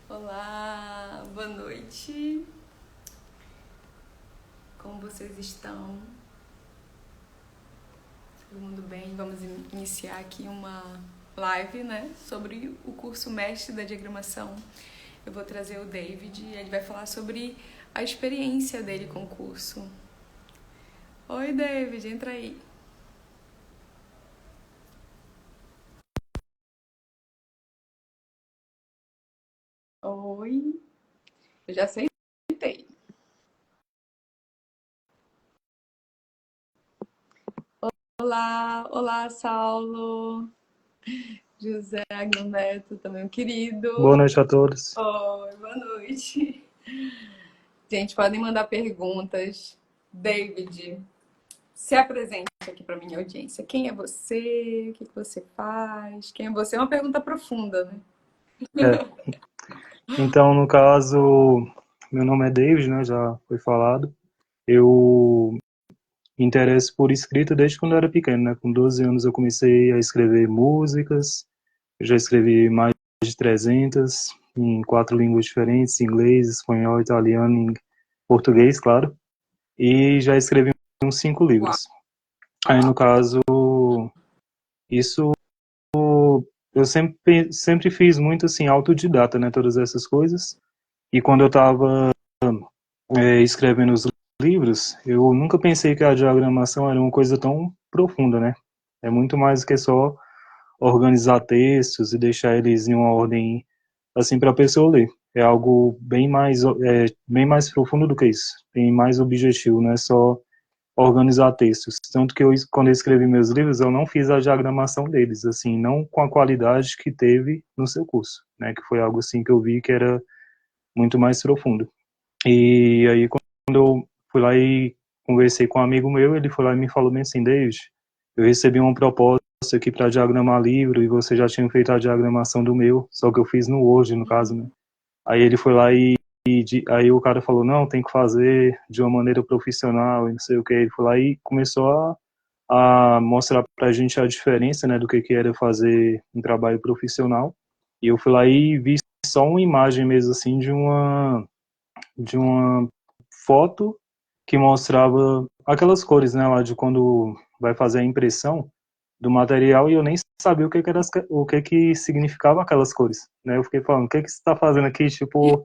Olá, boa noite. Como vocês estão? Todo mundo bem? Vamos iniciar aqui uma live, né, sobre o curso Mestre da Diagramação. Eu vou trazer o David e ele vai falar sobre a experiência dele com o curso. Oi, David, entra aí. Oi, eu já aceitei. Olá, Saulo, José Agno Neto, também um Boa querido. noite a todos. Oi, boa noite. Gente, podem mandar perguntas. David, se apresente aqui para minha audiência. Quem é você? O que você faz? Quem é você? É uma pergunta profunda, né? É, então, no caso, meu nome é David, né? Já foi falado. Eu me interesso por escrita desde quando eu era pequeno, né? Com 12 anos eu comecei a escrever músicas. Eu já escrevi mais de 300 em 4 línguas diferentes: inglês, espanhol, italiano e português, claro. E já escrevi uns 5 livros. Aí, no Uau! caso, isso eu sempre fiz muito assim autodidata, né? Todas essas coisas. E quando eu estava escrevendo os livros, eu nunca pensei que a diagramação era uma coisa tão profunda, né? É muito mais do que só organizar textos e deixar eles em uma ordem assim para a pessoa ler. É algo bem mais profundo do que isso. Tem mais objetivo, não é só organizar textos. Tanto que quando eu escrevi meus livros, eu não fiz a diagramação deles, assim, não com a qualidade que teve no seu curso, né? Que foi algo assim que eu vi que era muito mais profundo. E aí, quando eu fui lá e conversei com um amigo meu, ele foi lá e me falou bem assim: David, eu recebi uma proposta aqui para diagramar livro e você já tinha feito a diagramação do meu, só que eu fiz no Word, no caso, né? Aí ele foi lá aí o cara falou: não, tem que fazer de uma maneira profissional e não sei o que. Ele foi lá e começou a mostrar pra gente a diferença, né, do que era fazer um trabalho profissional. E eu fui lá e vi só uma imagem mesmo assim de uma foto que mostrava aquelas cores, né, lá de quando vai fazer a impressão do material e eu nem sabia o que que significava aquelas cores, né? Eu fiquei falando, o que que você está fazendo aqui? Tipo,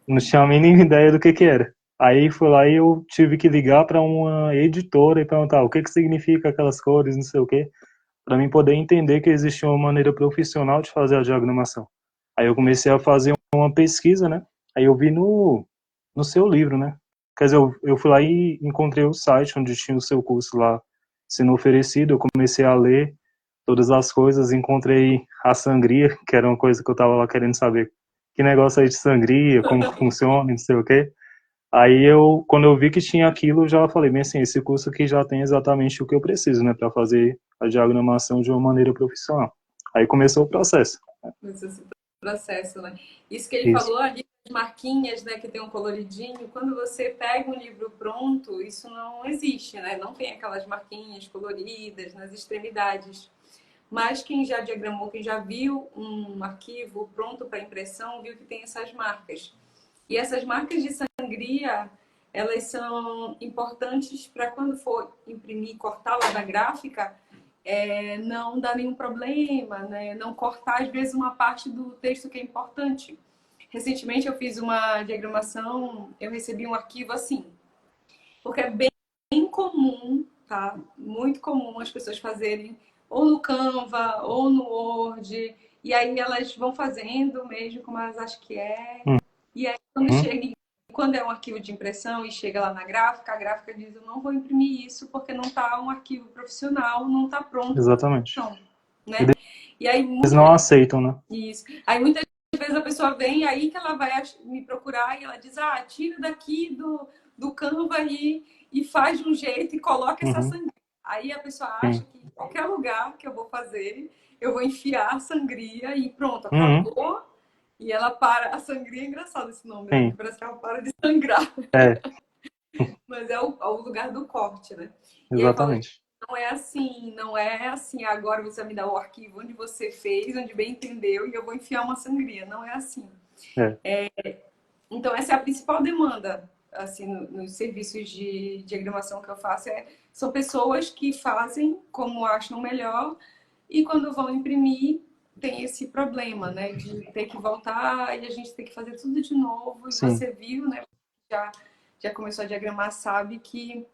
não tinha a mínima ideia do que era. Aí foi lá e eu tive que ligar para uma editora e perguntar o que que significa aquelas cores, não sei o quê, para mim poder entender que existia uma maneira profissional de fazer a diagramação. Aí eu comecei a fazer uma pesquisa, né? Aí eu vi no seu livro, né? Quer dizer, eu fui lá e encontrei o site onde tinha o seu curso lá sendo oferecido. Eu comecei a ler todas as coisas, encontrei a sangria, que era uma coisa que eu tava lá querendo saber. Que negócio aí de sangria, como que funciona, não sei o quê. Aí quando eu vi que tinha aquilo, eu já falei, bem assim, esse curso aqui já tem exatamente o que eu preciso, né, para fazer a diagramação de uma maneira profissional. Aí começou o processo. Esse processo, né? Isso que ele Isso. falou ali, as marquinhas, né, que tem um coloridinho, quando você pega um livro pronto, isso não existe, né? Não tem aquelas marquinhas coloridas nas extremidades. Mas quem já diagramou, quem já viu um arquivo pronto para impressão, viu que tem essas marcas. E essas marcas de sangria, elas são importantes para quando for imprimir, cortar lá da gráfica, não dar nenhum problema, né? Não cortar, às vezes, uma parte do texto que é importante. Recentemente eu fiz uma diagramação, eu recebi um arquivo assim, porque é bem comum, tá? Muito comum as pessoas fazerem ou no Canva ou no Word, e aí elas vão fazendo mesmo como elas acham que é. E aí Uhum. quando é um arquivo de impressão e chega lá na gráfica, a gráfica diz: eu não vou imprimir isso porque não está um arquivo profissional, não está pronto para Exatamente. impressão, né? E aí Eles não aceitam, né? isso. Aí muitas vezes a pessoa vem, aí que ela vai me procurar e ela diz: ah, tira daqui do Canva e faz de um jeito e coloca essa Uhum. sangria. Aí a pessoa acha Sim. que em qualquer lugar que eu vou fazer, eu vou enfiar a sangria e pronto, Uhum. acabou. E ela para. A sangria é engraçado esse nome, né? Porque Sim. parece que ela para de sangrar. É, Mas é o lugar do corte, né? E aí eu falo: exatamente. não é assim, não é assim. Agora você vai me dar o arquivo onde você fez, onde bem entendeu, e eu vou enfiar uma sangria. Não é assim. É, Então, essa é a principal demanda, assim, nos serviços de diagramação que eu faço, são pessoas que fazem como acham melhor e quando vão imprimir tem esse problema, né, de ter que voltar e a gente ter que fazer tudo de novo. E sim, você viu, né, já, já começou a diagramar, sabe que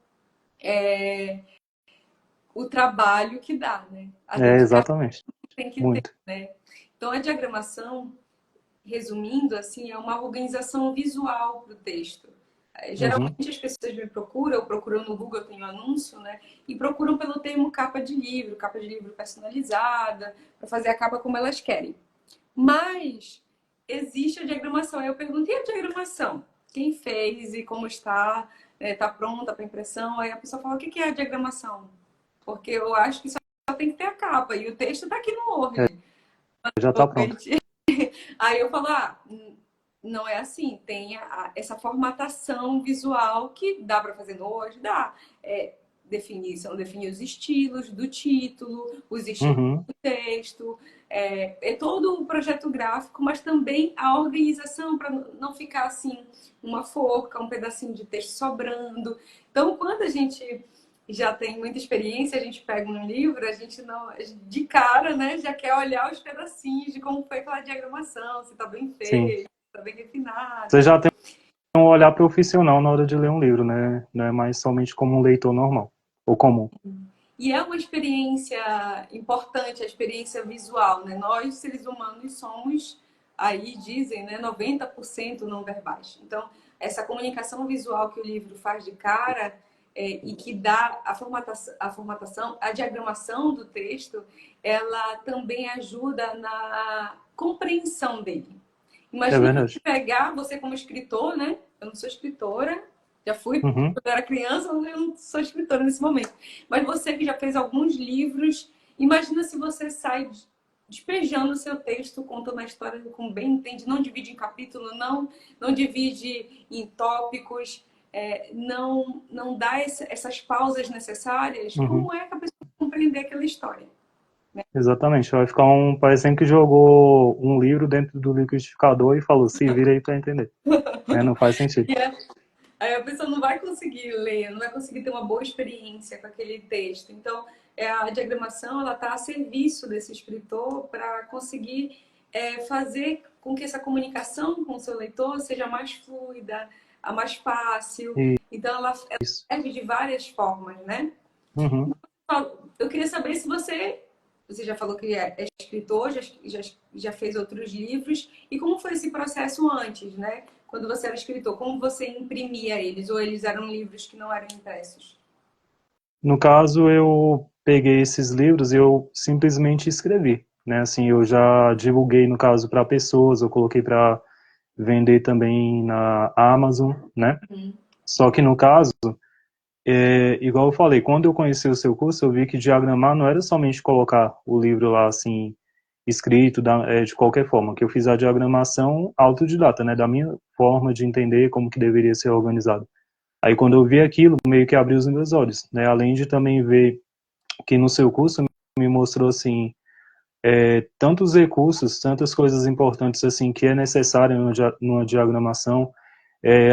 o trabalho que dá, né, a dedicação exatamente, que tem que ter, muito. né. Então, a diagramação, resumindo, assim, é uma organização visual para o texto. Uhum, Geralmente as pessoas me procuram, eu procuro no Google, eu tenho anúncio, né? E procuram pelo termo capa de livro personalizada, para fazer a capa como elas querem. Mas existe a diagramação. Aí eu perguntei a diagramação? Quem fez e como está? Está pronta para impressão? Aí a pessoa fala, o que é a diagramação? Porque eu acho que só tem que ter a capa e o texto está aqui no Word. já está pronto. Aí eu falo, não é assim, tem essa formatação visual que dá para fazer no hoje, dá. Definir os estilos do título, os estilos Uhum, do texto, é todo o projeto gráfico, mas também a organização para não ficar assim, uma forca, um pedacinho de texto sobrando. Então, quando a gente já tem muita experiência, a gente pega um livro, a gente não, de cara, né, já quer olhar os pedacinhos de como foi aquela diagramação, se está bem sim. feito, se está bem Você refinado. já tem um olhar profissional na hora de ler um livro, né? Não é mais somente como um leitor normal, ou comum. E é uma experiência importante, a experiência visual, né? Nós, seres humanos, somos, aí dizem, né, 90% não verbais. Então, essa comunicação visual que o livro faz de cara e que dá a diagramação do texto, ela também ajuda na compreensão dele. É Imagina você verdade. pegar, você como escritor, né? Eu não sou escritora, já fui Uhum, quando eu era criança, eu não sou escritora nesse momento. Mas você que já fez alguns livros, imagina se você sai despejando o seu texto, contando a história como bem entende, não divide em capítulo, não divide em tópicos, não dá essas pausas necessárias. uhum. Como é que a pessoa vai compreender aquela história? Exatamente. Vai ficar parecendo que jogou um livro dentro do liquidificador e falou, se vira aí para entender. Né? Não faz sentido. E aí a pessoa não vai conseguir ler, não vai conseguir ter uma boa experiência com aquele texto. Então, a diagramação ela está a serviço desse escritor para conseguir fazer com que essa comunicação com o seu leitor seja mais fluida, a mais fácil. Então, ela Isso. serve de várias formas, né? Uhum. Eu queria saber se você já falou que é escritor, já fez outros livros, e como foi esse processo antes, né? Quando você era escritor, como você imprimia eles? Ou eles eram livros que não eram impressos? No caso, eu peguei esses livros e eu simplesmente escrevi, né? Assim, eu já divulguei, no caso, para pessoas, eu coloquei para vender também na Amazon, né? Uhum. Só que no caso, igual eu falei, quando eu conheci o seu curso, eu vi que diagramar não era somente colocar o livro lá, assim, escrito de qualquer forma, que eu fiz a diagramação autodidata, né? Da minha forma de entender como que deveria ser organizado. Aí quando eu vi aquilo, meio que abriu os meus olhos, né? Além de também ver que no seu curso me mostrou assim tantos recursos, tantas coisas importantes assim que é necessário numa diagramação.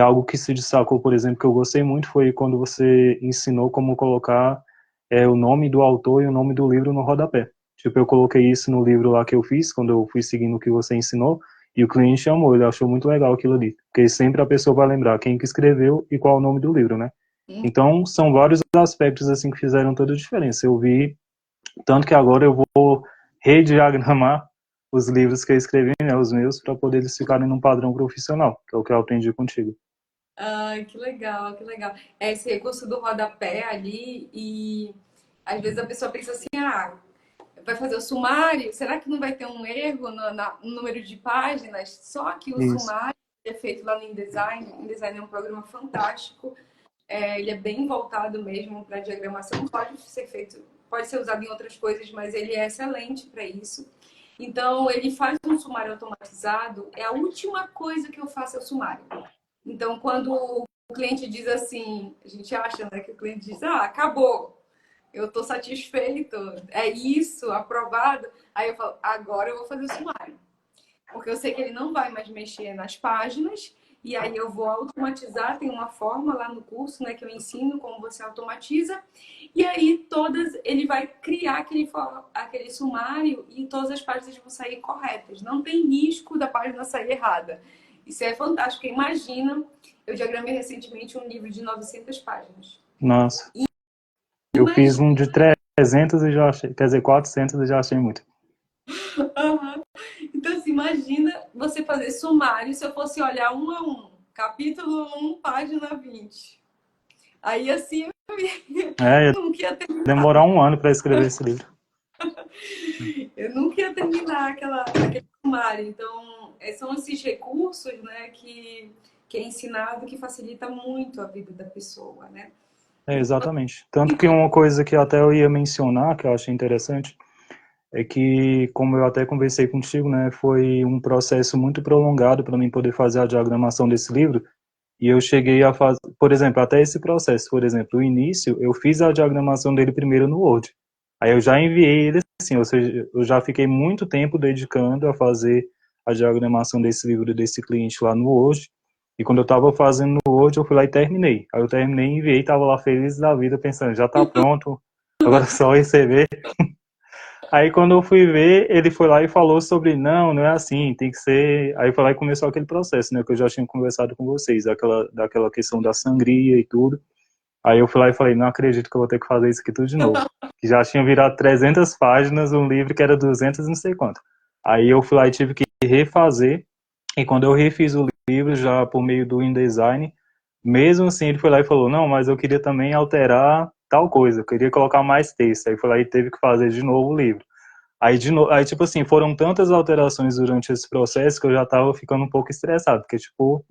Algo que se destacou, por exemplo, que eu gostei muito foi quando você ensinou como colocar o nome do autor e o nome do livro no rodapé. Tipo, eu coloquei isso no livro lá que eu fiz, quando eu fui seguindo o que você ensinou, e o cliente amou, ele achou muito legal aquilo ali. Porque sempre a pessoa vai lembrar quem que escreveu e qual é o nome do livro, né? Então, são vários aspectos assim que fizeram toda a diferença. Eu vi, tanto que agora eu vou rediagramar os livros que eu escrevi, né, os meus, para poder eles ficarem num padrão profissional, que é o que eu aprendi contigo. Ai, que legal, que legal. É esse recurso do rodapé ali e às vezes a pessoa pensa assim, vai fazer o sumário, será que não vai ter um erro no número de páginas? Só que o Isso. sumário é feito lá no InDesign. O InDesign é um programa fantástico. Ele é bem voltado mesmo para diagramação. Pode ser feito, pode ser usado em outras coisas, mas ele é excelente para isso. Então, ele faz um sumário automatizado. É a última coisa que eu faço é o sumário. Então, quando o cliente diz assim, a gente acha, né, que o cliente diz, acabou, eu estou satisfeito, é isso, aprovado. Aí eu falo, agora eu vou fazer o sumário. porque eu sei que ele não vai mais mexer nas páginas, e aí eu vou automatizar, tem uma forma lá no curso, né, que eu ensino como você automatiza, e aí ele vai criar aquele sumário e todas as páginas vão sair corretas. Não tem risco da página sair errada. Isso é fantástico. Imagina, eu diagramei recentemente um livro de 900 páginas. Nossa, eu fiz Imagina. um de 300 e já achei, quer dizer, 400 e já achei muito. Uhum. Então, assim, imagina você fazer sumário se eu fosse olhar um a um. Capítulo 1, página 20. Aí, assim, É, ia eu nunca ia terminar. demorar um ano para escrever esse livro. Eu nunca ia terminar aquele sumário. Então, são esses recursos, né, que é ensinado que facilita muito a vida da pessoa, né? É, exatamente. Tanto que uma coisa que até eu ia mencionar, que eu achei interessante, é que, como eu até conversei contigo, né, foi um processo muito prolongado para mim poder fazer a diagramação desse livro, e eu cheguei a fazer, por exemplo, até esse processo, por exemplo, o início, eu fiz a diagramação dele primeiro no Word. Aí eu já enviei ele assim, ou seja, eu já fiquei muito tempo dedicando a fazer a diagramação desse livro desse cliente lá no Word, e quando eu estava fazendo no Word, eu fui lá e terminei. Aí eu terminei e enviei, estava lá feliz da vida, pensando, já está pronto, agora é só receber. Aí quando eu fui ver, ele foi lá e falou sobre, não é assim, tem que ser... Aí foi lá e começou aquele processo, né, que eu já tinha conversado com vocês, daquela questão da sangria e tudo. Aí eu fui lá e falei, não acredito que eu vou ter que fazer isso aqui tudo de novo. Que já tinha virado 300 páginas, um livro que era 200 e não sei quanto. Aí eu fui lá e tive que refazer, e quando eu refiz o livro, já por meio do InDesign, mesmo assim ele foi lá e falou, não, mas eu queria também alterar tal coisa, eu queria colocar mais texto. Aí foi lá e teve que fazer de novo o livro. Aí, aí, tipo assim, foram tantas alterações durante esse processo que eu já tava ficando um pouco estressado, porque, tipo,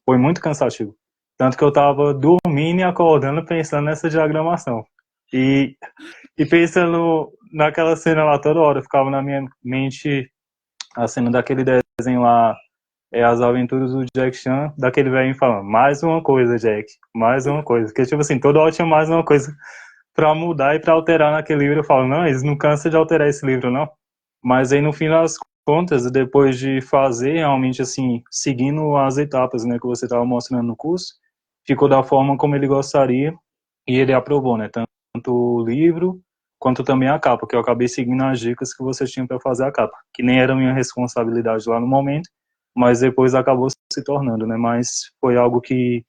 foi muito cansativo. Tanto que eu tava dormindo e acordando pensando nessa diagramação. E, e pensando naquela cena lá toda hora, ficava na minha mente a cena daquele desenho lá, As Aventuras do Jack Chan, daquele velho falando, mais uma coisa, Jack, mais uma coisa. Porque, tipo assim, toda hora tinha mais uma coisa pra mudar e pra alterar naquele livro. Eu falo, não, eles não cansam de alterar esse livro, não. Mas aí, no fim das contas, depois de fazer realmente, assim, seguindo as etapas, né, que você estava mostrando no curso, ficou da forma como ele gostaria e ele aprovou, né, tanto o livro quanto também a capa, que eu acabei seguindo as dicas que você tinha para fazer a capa, que nem era minha responsabilidade lá no momento, mas depois acabou se tornando, né, mas foi algo que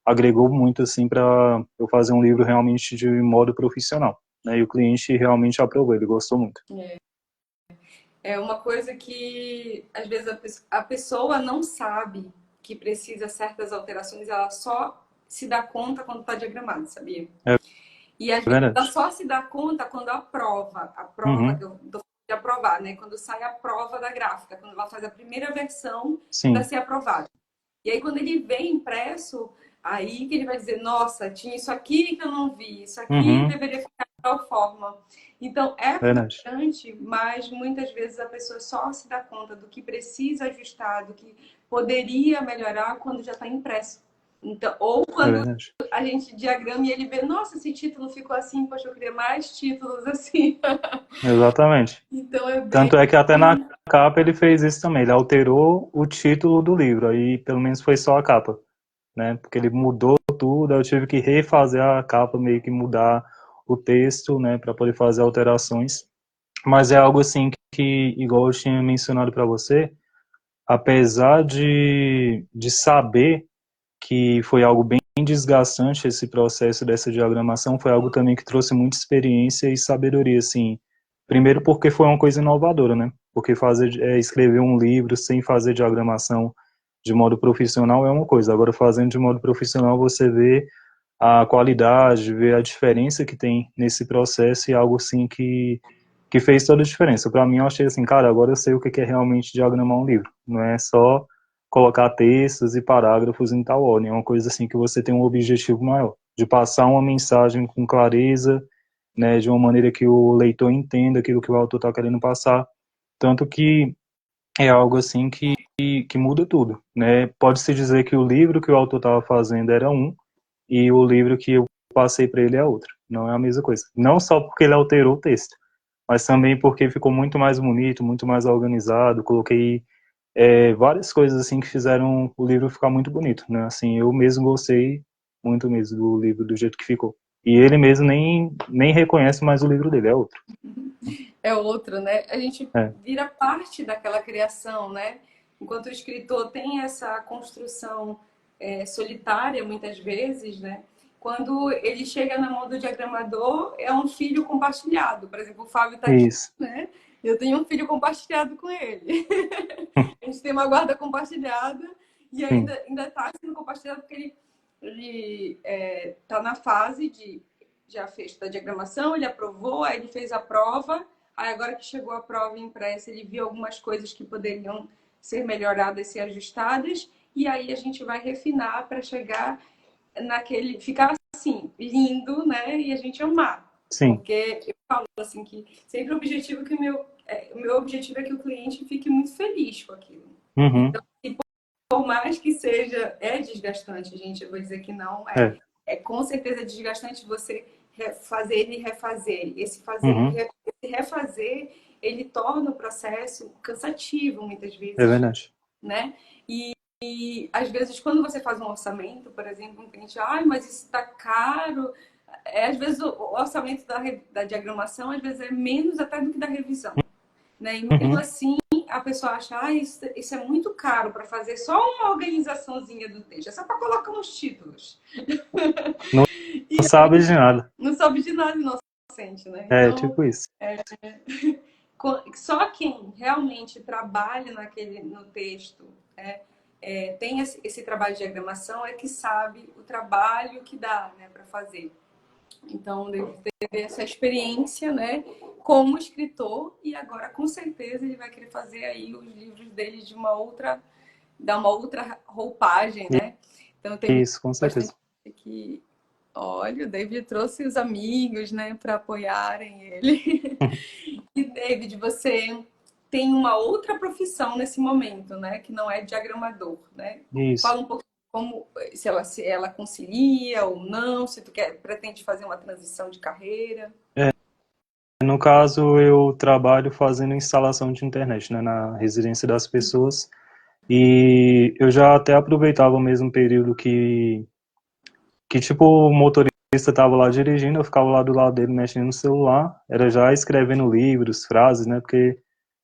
agregou muito, assim, para eu fazer um livro realmente de modo profissional, né, e o cliente realmente aprovou, ele gostou muito. É uma coisa que às vezes a pessoa não sabe que precisa certas alterações, ela só se dá conta quando está diagramado, sabia? É E às vezes ela verdade. só se dá conta quando a prova Uhum, que eu tô falando de aprovar, né? Quando sai a prova da gráfica, quando ela faz a primeira versão para sim. ser aprovada. E aí quando ele vem impresso, aí que ele vai dizer, nossa, tinha isso aqui que eu não vi, isso aqui Uhum, deveria ficar de tal forma. Então é verdade. frustrante, mas muitas vezes a pessoa só se dá conta do que precisa ajustar, do que poderia melhorar quando já está impresso. Então, ou É quando verdade. a gente diagrama e ele vê, nossa, esse título ficou assim, poxa, eu queria mais títulos assim. Exatamente. Então é bem. Tanto é que até na capa ele fez isso também. Ele alterou o título do livro. Aí pelo menos foi só a capa, né? Porque ele mudou tudo. Aí eu tive que refazer a capa, meio que mudar o texto, né? Para poder fazer alterações. Mas é algo assim que, igual eu tinha mencionado para você, apesar de saber que foi algo bem desgastante esse processo dessa diagramação, foi algo também que trouxe muita experiência e sabedoria, assim. Primeiro porque foi uma coisa inovadora, né? Porque escrever um livro sem fazer diagramação de modo profissional é uma coisa. Agora, fazendo de modo profissional, você vê a qualidade, vê a diferença que tem nesse processo e algo assim que fez toda a diferença. Para mim, eu achei assim, cara, agora eu sei o que é realmente diagramar um livro. Não é só colocar textos e parágrafos em tal ordem. É uma coisa assim que você tem um objetivo maior, de passar uma mensagem com clareza, né, de uma maneira que o leitor entenda aquilo que o autor está querendo passar. Tanto que é algo assim que muda tudo, né? Pode-se dizer que o livro que o autor estava fazendo era um, e o livro que eu passei para ele é outro. Não é a mesma coisa. Não só porque ele alterou o texto, mas também porque ficou muito mais bonito, muito mais organizado. Coloquei várias coisas assim que fizeram o livro ficar muito bonito, né? Assim, eu mesmo gostei muito mesmo do livro do jeito que ficou. E ele mesmo nem reconhece mais o livro dele, é outro. É outro, né? A gente É, vira parte daquela criação, né? Enquanto o escritor tem essa construção solitária, muitas vezes, né? Quando ele chega na mão do diagramador, é um filho compartilhado. Por exemplo, o Fábio está aqui, isso. né? Eu tenho um filho compartilhado com ele. A gente tem uma guarda compartilhada e Sim, ainda está sendo compartilhado porque ele está na fase de já fez da diagramação, ele aprovou, aí ele fez a prova, aí agora que chegou a prova impressa, ele viu algumas coisas que poderiam ser melhoradas, ser ajustadas, e aí a gente vai refinar para chegar naquele, ficar assim, lindo, né? E a gente amar. sim. Porque eu falo assim que sempre o objetivo é que o meu objetivo é que o cliente fique muito feliz com aquilo. Uhum. Então, por mais que seja, é desgastante, gente, eu vou dizer que não é. É. É com certeza desgastante você fazer e refazer. Esse fazer Uhum. e refazer, ele torna o processo cansativo, muitas É vezes, verdade. né? E às vezes, quando você faz um orçamento, por exemplo, um cliente, ai, mas isso está caro. Às vezes, o orçamento da diagramação, às vezes, é menos até do que da revisão. Né? E mesmo Uhum. assim, a pessoa acha, ah, isso é muito caro para fazer só uma organizaçãozinha do texto, é só para colocar uns títulos. Não E sabe de nada. não sabe de nada inocente, né? É, Então, tipo isso. só quem realmente trabalha no texto, tem esse trabalho de diagramação, é que sabe o trabalho que dá, né, para fazer. Então, deve ter essa experiência, né, como escritor, e agora, com certeza, ele vai querer fazer aí os livros dele dar uma outra roupagem, né? Então, tem Isso, com bastante certeza. gente que, olha, o David trouxe os amigos, né, para apoiarem ele. E, David, você tem uma outra profissão nesse momento, né, que não é diagramador, né? Isso. Fala um pouco como se ela concilia ou não, se tu pretende fazer uma transição de carreira. No caso, eu trabalho fazendo instalação de internet, né, na residência das pessoas. E eu já até aproveitava o mesmo período que tipo, o motorista estava lá dirigindo, eu ficava lá do lado dele mexendo no celular, era já escrevendo livros, frases, né, porque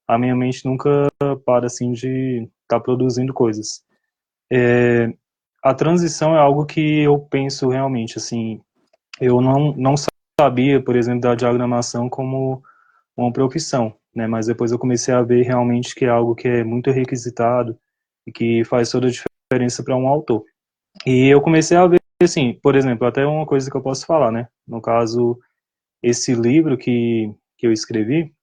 a minha mente nunca para, assim, de estar produzindo coisas. A transição é algo que eu penso realmente, assim, eu não sabia, por exemplo, da diagramação como uma profissão, né, mas depois eu comecei a ver realmente que é algo que é muito requisitado e que faz toda a diferença para um autor. E eu comecei a ver, assim, por exemplo, até uma coisa que eu posso falar, né? No caso, esse livro que eu escrevi,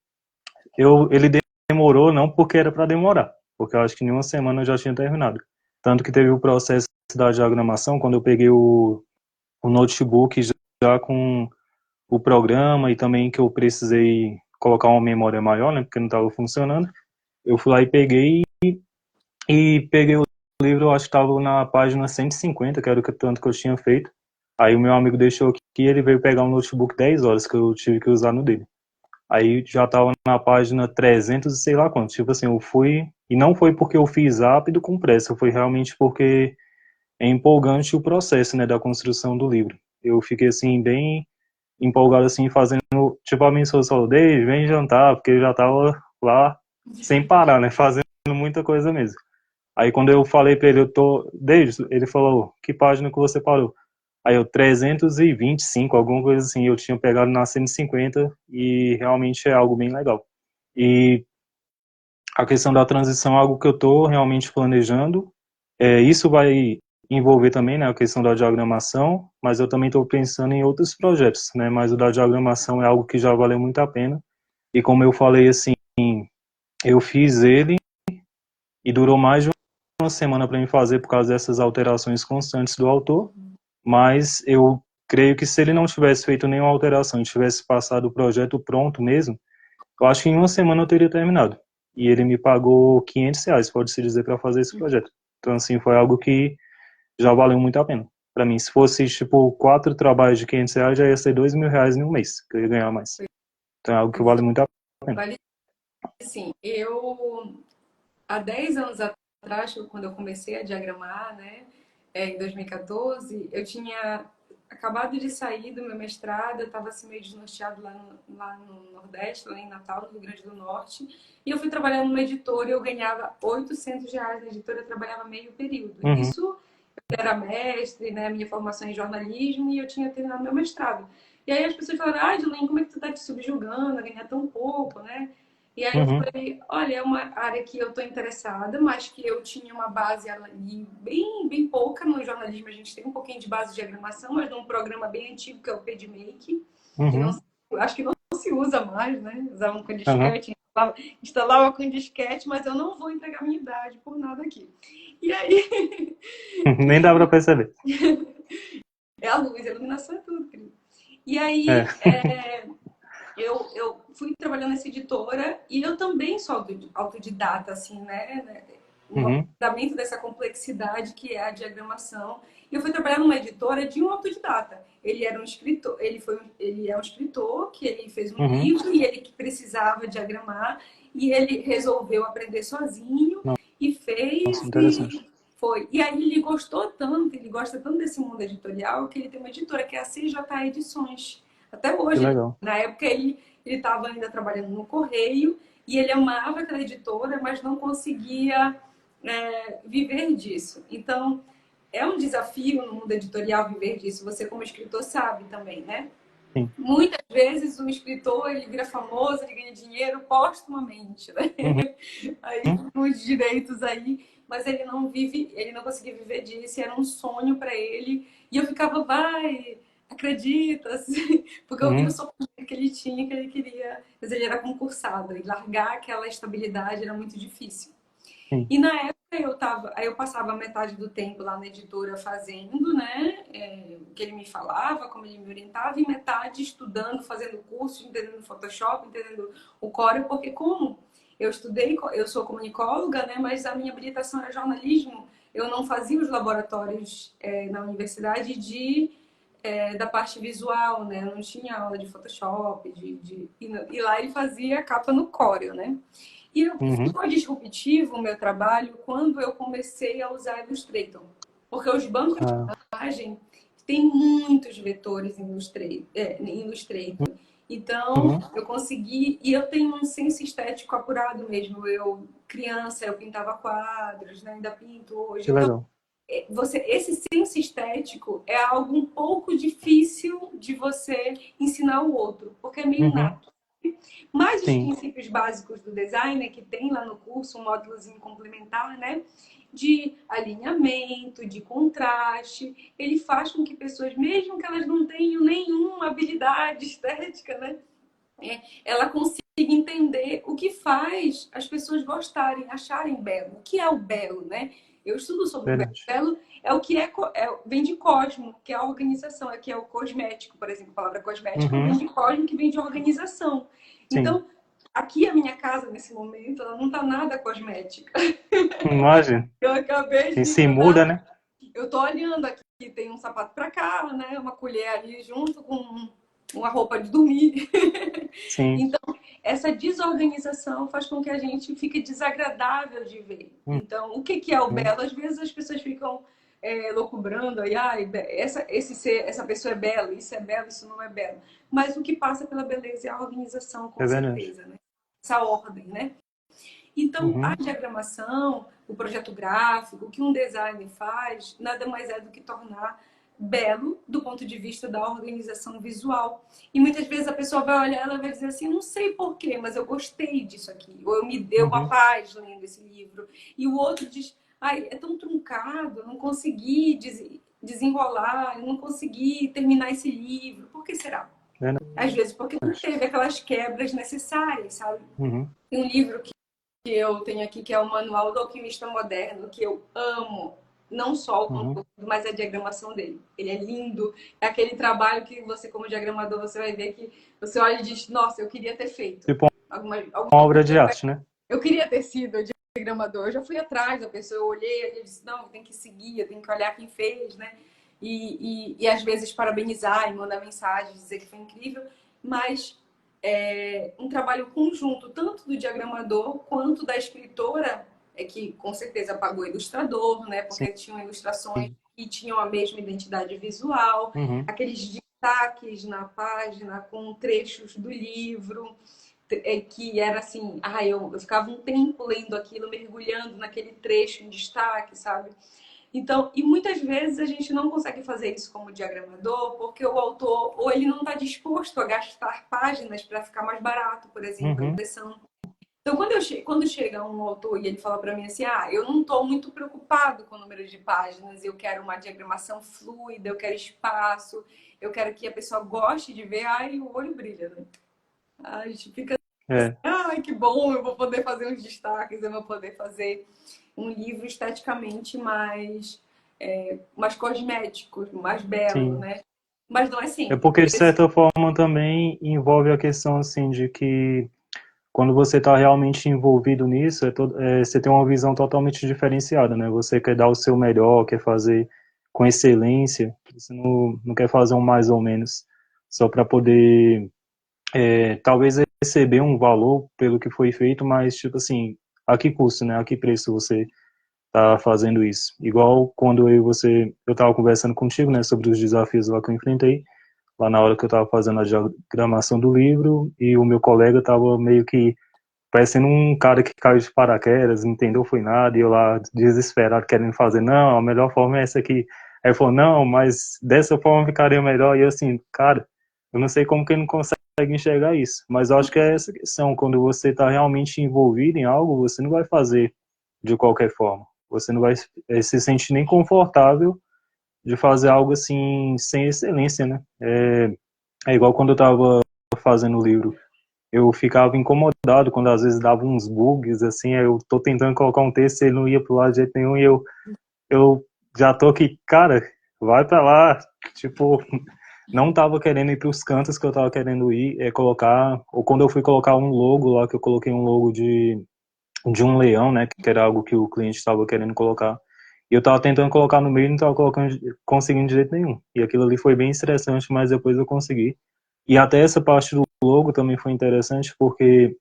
ele demorou não porque era para demorar, porque eu acho que em uma semana eu já tinha terminado. Tanto que teve o processo da diagramação, quando eu peguei o notebook já com o programa e também que eu precisei colocar uma memória maior, né? Porque não estava funcionando. Eu fui lá e peguei o livro, eu acho que estava na página 150, que era o tanto que eu tinha feito. Aí o meu amigo deixou aqui e ele veio pegar um notebook 10 horas que eu tive que usar no dele. Aí já estava na página 300 e sei lá quanto. Tipo assim, eu fui. E não foi porque eu fiz rápido com pressa, foi realmente porque é empolgante o processo, né, da construção do livro. Eu fiquei assim, bem empolgado, assim, fazendo. Tipo, a minha esposa falou: Dave, vem jantar, porque eu já tava lá sem parar, né, fazendo muita coisa mesmo. Aí quando eu falei pra ele, eu tô. Desde, ele falou, que página que você parou? Aí eu, 325, alguma coisa assim, eu tinha pegado na 150 e realmente é algo bem legal. E a questão da transição é algo que eu tô realmente planejando. Isso vai envolver também, né, a questão da diagramação, mas eu também estou pensando em outros projetos, né, mas o da diagramação é algo que já valeu muito a pena. E como eu falei assim, eu fiz ele e durou mais de uma semana para mim fazer por causa dessas alterações constantes do autor, mas eu creio que se ele não tivesse feito nenhuma alteração e tivesse passado o projeto pronto mesmo, eu acho que em uma semana eu teria terminado. E ele me pagou R$ 500, pode-se dizer, para fazer esse projeto. Então, assim, foi algo que já valeu muito a pena. Para mim, se fosse, tipo, 4 trabalhos de R$ 500, já ia ser R$ 2.000 em um mês, que eu ia ganhar mais. Então, é algo que vale muito a pena. Vale, assim, eu há 10 anos atrás, quando eu comecei a diagramar, né, em 2014, eu tinha acabado de sair do meu mestrado, eu estava assim, meio desnorteado lá no Nordeste, lá em Natal, no Rio Grande do Norte, e eu fui trabalhar numa editora e eu ganhava R$ 800 na editora, eu trabalhava meio período. Uhum. Isso, eu era mestre, né, minha formação em jornalismo, e eu tinha terminado meu mestrado. E aí as pessoas falaram, ah, Julaine, como é que tu tá te subjugando a ganhar tão pouco, né? E aí eu Uhum. falei, olha, é uma área que eu estou interessada, mas que eu tinha uma base ali bem pouca no jornalismo. A gente tem um pouquinho de base de diagramação, mas num programa bem antigo que é o PageMake, que não, Uhum. acho que não se usa mais, né? Usavam com Uhum. disquete, instalava com disquete, mas eu não vou entregar minha idade por nada aqui. E aí, Nem dá pra perceber. é a luz, a iluminação é tudo, querido. E aí, É. eu fui trabalhando nessa editora e eu também sou autodidata, assim, né? No Uhum. aprofundamento dessa complexidade que é a diagramação. E eu fui trabalhar numa editora de um autodidata. Ele era um escritor, ele é um escritor que ele fez um Uhum. livro e ele que precisava diagramar e ele resolveu aprender sozinho e fez Nossa, interessante. e foi. E aí ele gostou tanto, ele gosta tanto desse mundo editorial que ele tem uma editora que é a CJ Edições. Até Que hoje, legal. na época ele estava ainda trabalhando no Correio e ele amava aquela editora, mas não conseguia viver disso. Então, é um desafio no mundo editorial viver disso. Você, como escritor, sabe também, né? Sim. Muitas vezes um escritor ele vira famoso, ele ganha dinheiro póstumamente, né? Uhum. Aí os direitos aí, mas ele não vive, ele não conseguia viver disso, era um sonho para ele. E eu ficava, vai, acredita, assim, porque eu vi o Uhum. sofrimento que ele tinha, que ele queria, mas ele era concursado, e largar aquela estabilidade era muito difícil. Sim. E na época aí eu passava metade do tempo lá na editora fazendo, né, o que ele me falava, como ele me orientava, e metade estudando, fazendo curso, entendendo Photoshop, entendendo o Corel, porque como eu estudei, eu sou comunicóloga, né, mas a minha habilitação era jornalismo, eu não fazia os laboratórios na universidade da parte visual, né, eu não tinha aula de Photoshop, e lá ele fazia a capa no Corel, né. E Uhum. ficou disruptivo o meu trabalho quando eu comecei a usar Illustrator. Porque os bancos de Ah. imagem têm muitos vetores em Illustrator. Então, Uhum. eu consegui... E eu tenho um senso estético apurado mesmo. Eu, criança, eu pintava quadros, né? Ainda pinto hoje. Que Então, legal. esse senso estético é algo um pouco difícil de você ensinar o outro. Porque é meio Uhum. nato. Mas os Sim. princípios básicos do design, que tem lá no curso, um módulozinho complementar, né? De alinhamento, de contraste, ele faz com que pessoas, mesmo que elas não tenham nenhuma habilidade estética, né? Ela consiga entender o que faz as pessoas gostarem, acharem belo. O que é o belo, né? Eu estudo sobre o belo. Verdade. O belo é o que vem de cosmo, que é a organização, que é o cosmético, por exemplo. A palavra cosmético vem Uhum. de cosmo, que vem de organização. Sim. Então, aqui a minha casa, nesse momento, ela não está nada cosmética. Imagem. Eu acabei Sim, de se mudar. muda, né? Eu tô olhando aqui, tem um sapato para cá, né? Uma colher ali junto com uma roupa de dormir. Sim. Então, essa desorganização faz com que a gente fique desagradável de ver. Então, o que é o Uhum. belo? Às vezes as pessoas ficam loucubrando aí, essa pessoa é bela, isso não é belo. Mas o que passa pela beleza é a organização, com É verdade. certeza, né? Essa ordem, né? Então, a Uhum. diagramação, o projeto gráfico, o que um designer faz, nada mais é do que tornar belo do ponto de vista da organização visual. E muitas vezes a pessoa vai olhar e vai dizer assim, não sei porquê, mas eu gostei disso aqui. Ou eu me deu uma Uhum. paz lendo esse livro. E o outro diz, ai, é tão truncado, eu não consegui desenrolar, eu não consegui terminar esse livro. Por que será? Verdade. Às vezes porque não teve aquelas quebras necessárias, sabe? Uhum. Tem um livro que eu tenho aqui, que é o Manual do Alquimista Moderno, que eu amo. Não só o Uhum. conteúdo, mas a diagramação dele. Ele é lindo. É aquele trabalho que você, como diagramador, você vai ver que você olha e diz, nossa, eu queria ter feito. Tipo uma Alguma obra coisa de arte, né? eu queria ter sido diagramador. Eu já fui atrás da pessoa, eu olhei e disse, não, tem que seguir, eu tenho que olhar quem fez, né? E às vezes parabenizar e mandar mensagem, dizer que foi incrível. Mas um trabalho conjunto, tanto do diagramador quanto da escritora, é que com certeza pagou ilustrador, né? Porque sim. tinham ilustrações que tinham a mesma identidade visual, Uhum, aqueles destaques na página com trechos do livro, que era assim, eu ficava um tempo lendo aquilo, mergulhando naquele trecho em destaque, sabe? Então, e muitas vezes a gente não consegue fazer isso como diagramador, porque o autor, ou ele não está disposto a gastar páginas para ficar mais barato, por exemplo, a uhum, impressão. Então, quando chega um autor e ele fala para mim assim, eu não estou muito preocupado com o número de páginas, eu quero uma diagramação fluida, eu quero espaço, eu quero que a pessoa goste de ver, aí o olho brilha, né? A gente fica assim, é, ai, que bom, eu vou poder fazer uns destaques, eu vou poder fazer um livro esteticamente mais cosmético, mais belo, sim. né? Mas não é É sempre. porque, de certa forma, também envolve a questão, assim, de que quando você está realmente envolvido nisso, você tem uma visão totalmente diferenciada, né? Você quer dar o seu melhor, quer fazer com excelência, você não quer fazer um mais ou menos, só para poder, talvez, receber um valor pelo que foi feito, mas, tipo assim, a que custo, né? A que preço você tá fazendo isso? Igual quando eu estava conversando contigo, né, sobre os desafios lá que eu enfrentei, lá na hora que eu estava fazendo a diagramação do livro, e o meu colega estava meio que parecendo um cara que caiu de paraquedas, não entendeu, foi nada, e eu lá desesperado querendo fazer, não, a melhor forma é essa aqui. Aí ele falou, não, mas dessa forma ficaria melhor. E eu assim, cara, eu não sei como que ele não consegue enxergar isso, mas eu acho que é essa questão, quando você está realmente envolvido em algo, você não vai fazer de qualquer forma. Você não vai se sentir nem confortável de fazer algo assim, sem excelência, né? É igual quando eu estava fazendo o livro, eu ficava incomodado quando às vezes dava uns bugs, assim, aí eu tô tentando colocar um texto e ele não ia pro lado de jeito nenhum, e eu já tô aqui, cara, vai pra lá, tipo, não tava querendo ir pros cantos que eu tava querendo ir, colocar, ou quando eu fui colocar um logo lá, que eu coloquei um logo de um leão, né, que era algo que o cliente estava querendo colocar, e eu tava tentando colocar no meio e não tava conseguindo de jeito nenhum, e aquilo ali foi bem estressante, mas depois eu consegui. E até essa parte do logo também foi interessante, porque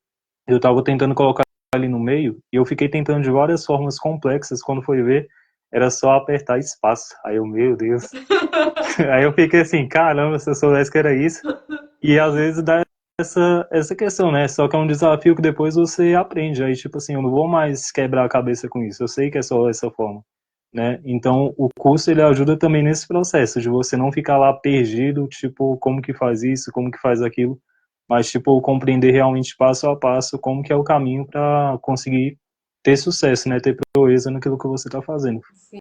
eu estava tentando colocar ali no meio e eu fiquei tentando de várias formas complexas. Quando foi ver, era só apertar espaço. Aí eu, meu Deus. Aí eu fiquei assim, caramba, se eu soubesse que era isso. E às vezes dá essa questão, né? Só que é um desafio que depois você aprende. Aí, tipo assim, eu não vou mais quebrar a cabeça com isso. Eu sei que é só essa forma, né? Então, o curso ele ajuda também nesse processo de você não ficar lá perdido, tipo, como que faz isso, como que faz aquilo, mas tipo compreender realmente passo a passo como que é o caminho para conseguir ter sucesso, né? Ter proeza naquilo que você está fazendo. Sim.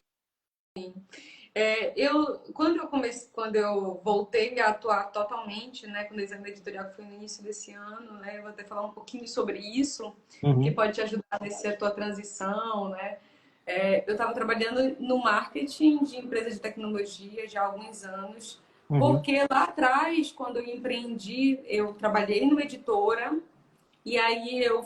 Quando eu voltei a atuar totalmente, né, com o design editorial, que foi no início desse ano, né, eu vou até falar um pouquinho sobre isso, que Uhum, pode te ajudar nessa tua transição, né? Eu estava trabalhando no marketing de empresas de tecnologia já há alguns anos, uhum, porque lá atrás, quando eu empreendi, eu trabalhei numa editora e aí eu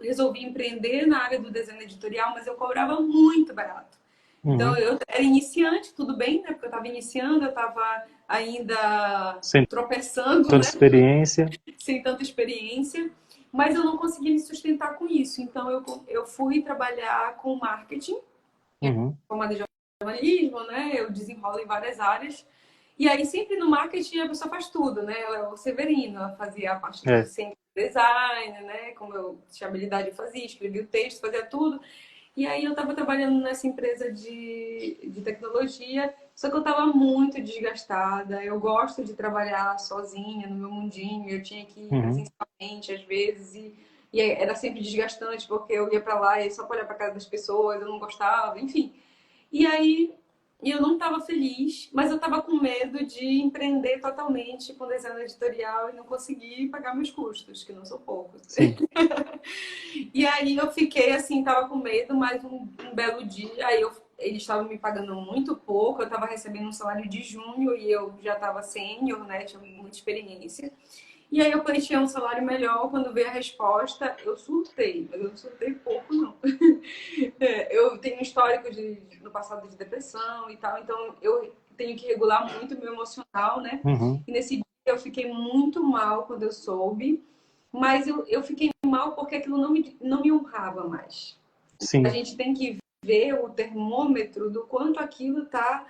resolvi empreender na área do design editorial, mas eu cobrava muito barato. Então uhum. eu era iniciante, tudo bem, né? Porque eu estava iniciando, eu estava ainda Sem tropeçando, tanta né? experiência. Sem tanta experiência, mas eu não conseguia me sustentar com isso. Então eu fui trabalhar com marketing, Uhum, formada em jornalismo, né? Eu desenrolo em várias áreas. E aí, sempre no marketing, a pessoa faz tudo, né? Ela é o Severino, ela fazia a parte de é. sempre design, né? Como eu tinha habilidade de fazer, escrevia o texto, fazia tudo. E aí, eu estava trabalhando nessa empresa de tecnologia, só que eu estava muito desgastada. Eu gosto de trabalhar sozinha, no meu mundinho. Eu tinha que ir Uhum, presencialmente, às vezes, e era sempre desgastante, porque eu ia para lá e só para olhar para casa das pessoas, eu não gostava, enfim. E aí eu não estava feliz, mas eu estava com medo de empreender totalmente com design editorial e não conseguir pagar meus custos, que não são poucos. sim. E aí eu fiquei assim, estava com medo, mas um belo dia, eles estavam me pagando muito pouco, eu estava recebendo um salário de junho e eu já estava sênior, né, tinha muita experiência. E aí eu pleiteei um salário melhor, quando veio a resposta, eu surtei, mas eu não surtei pouco, não. Eu tenho um histórico no passado de depressão e tal, então eu tenho que regular muito o meu emocional, né? Uhum, E nesse dia eu fiquei muito mal quando eu soube, mas eu fiquei mal porque aquilo não me honrava mais. Sim, A gente tem que ver o termômetro do quanto aquilo tá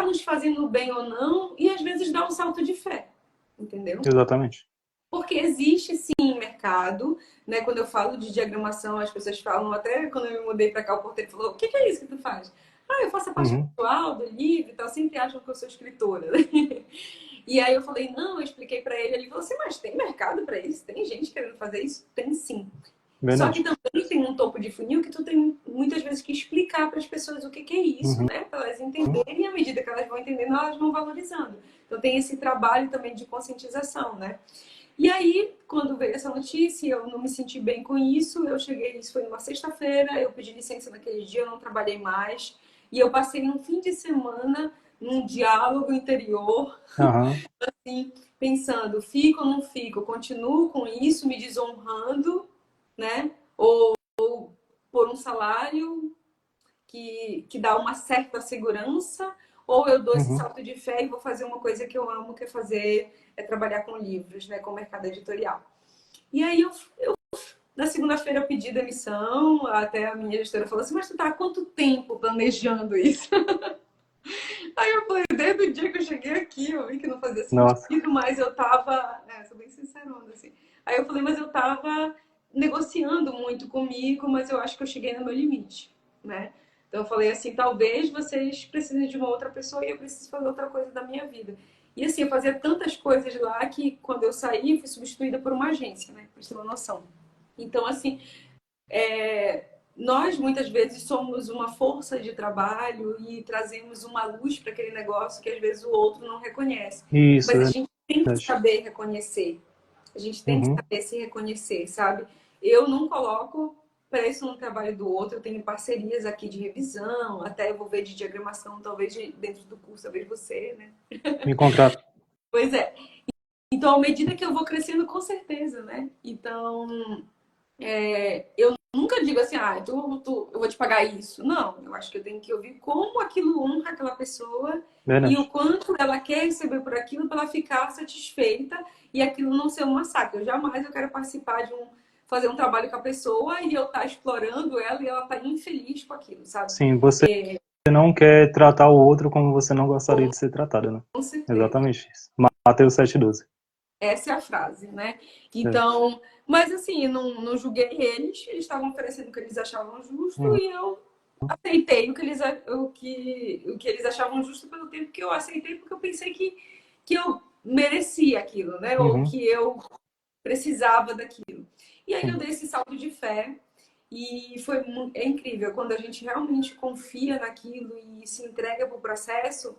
nos fazendo bem ou não, e às vezes dá um salto de fé, entendeu? exatamente. Porque existe sim mercado, né? Quando eu falo de diagramação, as pessoas falam, até quando eu me mudei para cá, o porteiro falou: o que é isso que tu faz? Ah, eu faço a parte Uhum, visual do livro e tal, sempre acham que eu sou escritora, né? E aí eu falei: não, eu expliquei para ele, ele falou assim: mas tem mercado para isso? Tem gente querendo fazer isso? Tem sim. Só que verdade. também tem um topo de funil que tu tem muitas vezes que explicar para as pessoas o que é isso, Uhum, né? Para elas entenderem, e à medida que elas vão entendendo, elas vão valorizando. Então tem esse trabalho também de conscientização, né? E aí, quando veio essa notícia, eu não me senti bem com isso. Eu cheguei, isso foi numa sexta-feira, eu pedi licença naquele dia, eu não trabalhei mais. E eu passei um fim de semana num diálogo interior, aham, assim, pensando, fico ou não fico? Continuo com isso, me desonrando, né? Ou por um salário que dá uma certa segurança, ou eu dou esse uhum. salto de fé e vou fazer uma coisa que eu amo, que é fazer, é trabalhar com livros, né, com o mercado editorial. E aí na segunda-feira eu pedi demissão, até a minha gestora falou assim, mas tu tá há quanto tempo planejando isso? Aí eu falei, desde o dia que eu cheguei aqui, eu vi que não fazia Nossa, sentido, mas eu tava, sou bem sincerona, assim. Aí eu falei, mas eu tava negociando muito comigo, mas eu acho que eu cheguei no meu limite, né? Então eu falei assim, talvez vocês precisem de uma outra pessoa e eu preciso fazer outra coisa da minha vida. E assim, eu fazia tantas coisas lá que quando eu saí, fui substituída por uma agência, né? Pra você ter uma noção. Então, assim, nós muitas vezes somos uma força de trabalho e trazemos uma luz para aquele negócio que às vezes o outro não reconhece. isso, Mas a é gente tem que verdade. saber reconhecer. A gente tem que Uhum, saber se reconhecer, sabe? Eu não coloco preço no trabalho do outro, eu tenho parcerias aqui de revisão, até eu vou ver de diagramação, talvez dentro do curso, talvez você, né? me contrata. Pois é. Então, à medida que eu vou crescendo, com certeza, né? Então, eu nunca digo assim, eu vou te pagar isso. Não, eu acho que eu tenho que ouvir como aquilo honra aquela pessoa e o Verdade. quanto ela quer receber por aquilo para ela ficar satisfeita e aquilo não ser um massacre. Eu quero participar fazer um trabalho com a pessoa e eu estar explorando ela e ela estar infeliz com aquilo, sabe? Sim, você não quer tratar o outro como você não gostaria de ser tratado, né? Com certeza. Exatamente isso. Mateus 7,12. Essa é a frase, né? É. Então, mas assim, não julguei eles estavam oferecendo o que eles achavam justo Uhum, e eu aceitei o que eles achavam justo pelo tempo que eu aceitei, porque eu pensei que eu merecia aquilo, né? Ou uhum, que eu precisava daquilo. E aí eu sim. dei esse salto de fé e é incrível quando a gente realmente confia naquilo e se entrega para o processo.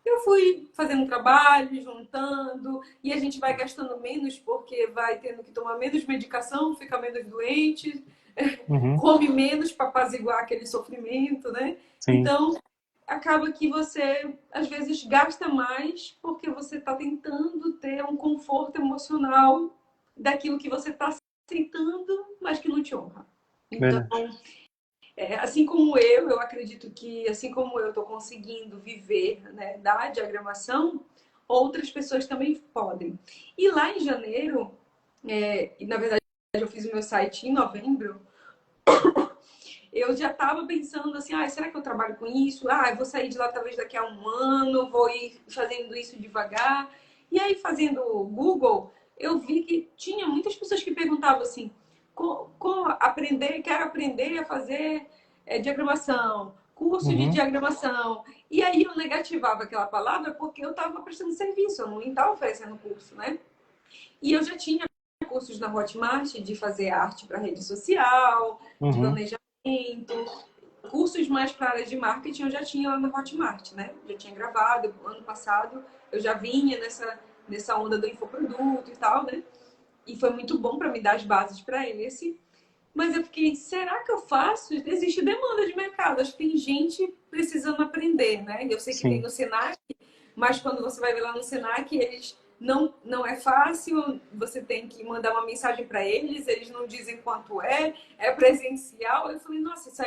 Eu fui fazendo trabalho, juntando, e a gente vai gastando menos porque vai tendo que tomar menos medicação, fica menos doente, Uhum, come menos para apaziguar aquele sofrimento, né? sim, Então, acaba que você, às vezes, gasta mais porque você está tentando ter um conforto emocional daquilo que você está aceitando, mas que não te honra. Então, verdade. assim como eu acredito que, assim como eu estou conseguindo viver, né, da diagramação, outras pessoas também podem. E lá em janeiro, e na verdade eu fiz o meu site em novembro, eu já estava pensando assim, será que eu trabalho com isso? Eu vou sair de lá talvez daqui a um ano, vou ir fazendo isso devagar. E aí, fazendo o Google, eu vi que tinha muitas pessoas que perguntavam assim, como aprender, quero aprender a fazer diagramação, curso de Uhum, diagramação. E aí eu negativava aquela palavra porque eu estava prestando serviço, eu não estava oferecendo curso, né? E eu já tinha cursos na Hotmart de fazer arte para rede social, de uhum, planejamento, cursos mais para a área de marketing eu já tinha lá na Hotmart, né? Já tinha gravado, ano passado eu já vinha nessa onda do infoproduto e tal, né? E foi muito bom para me dar as bases para esse. Mas eu fiquei, será que eu faço? Existe demanda de mercado, acho que tem gente precisando aprender, né? Eu sei que tem sim. no Senac, mas quando você vai ver lá no Senac, eles não é fácil, você tem que mandar uma mensagem para eles não dizem quanto é presencial. Eu falei, nossa, isso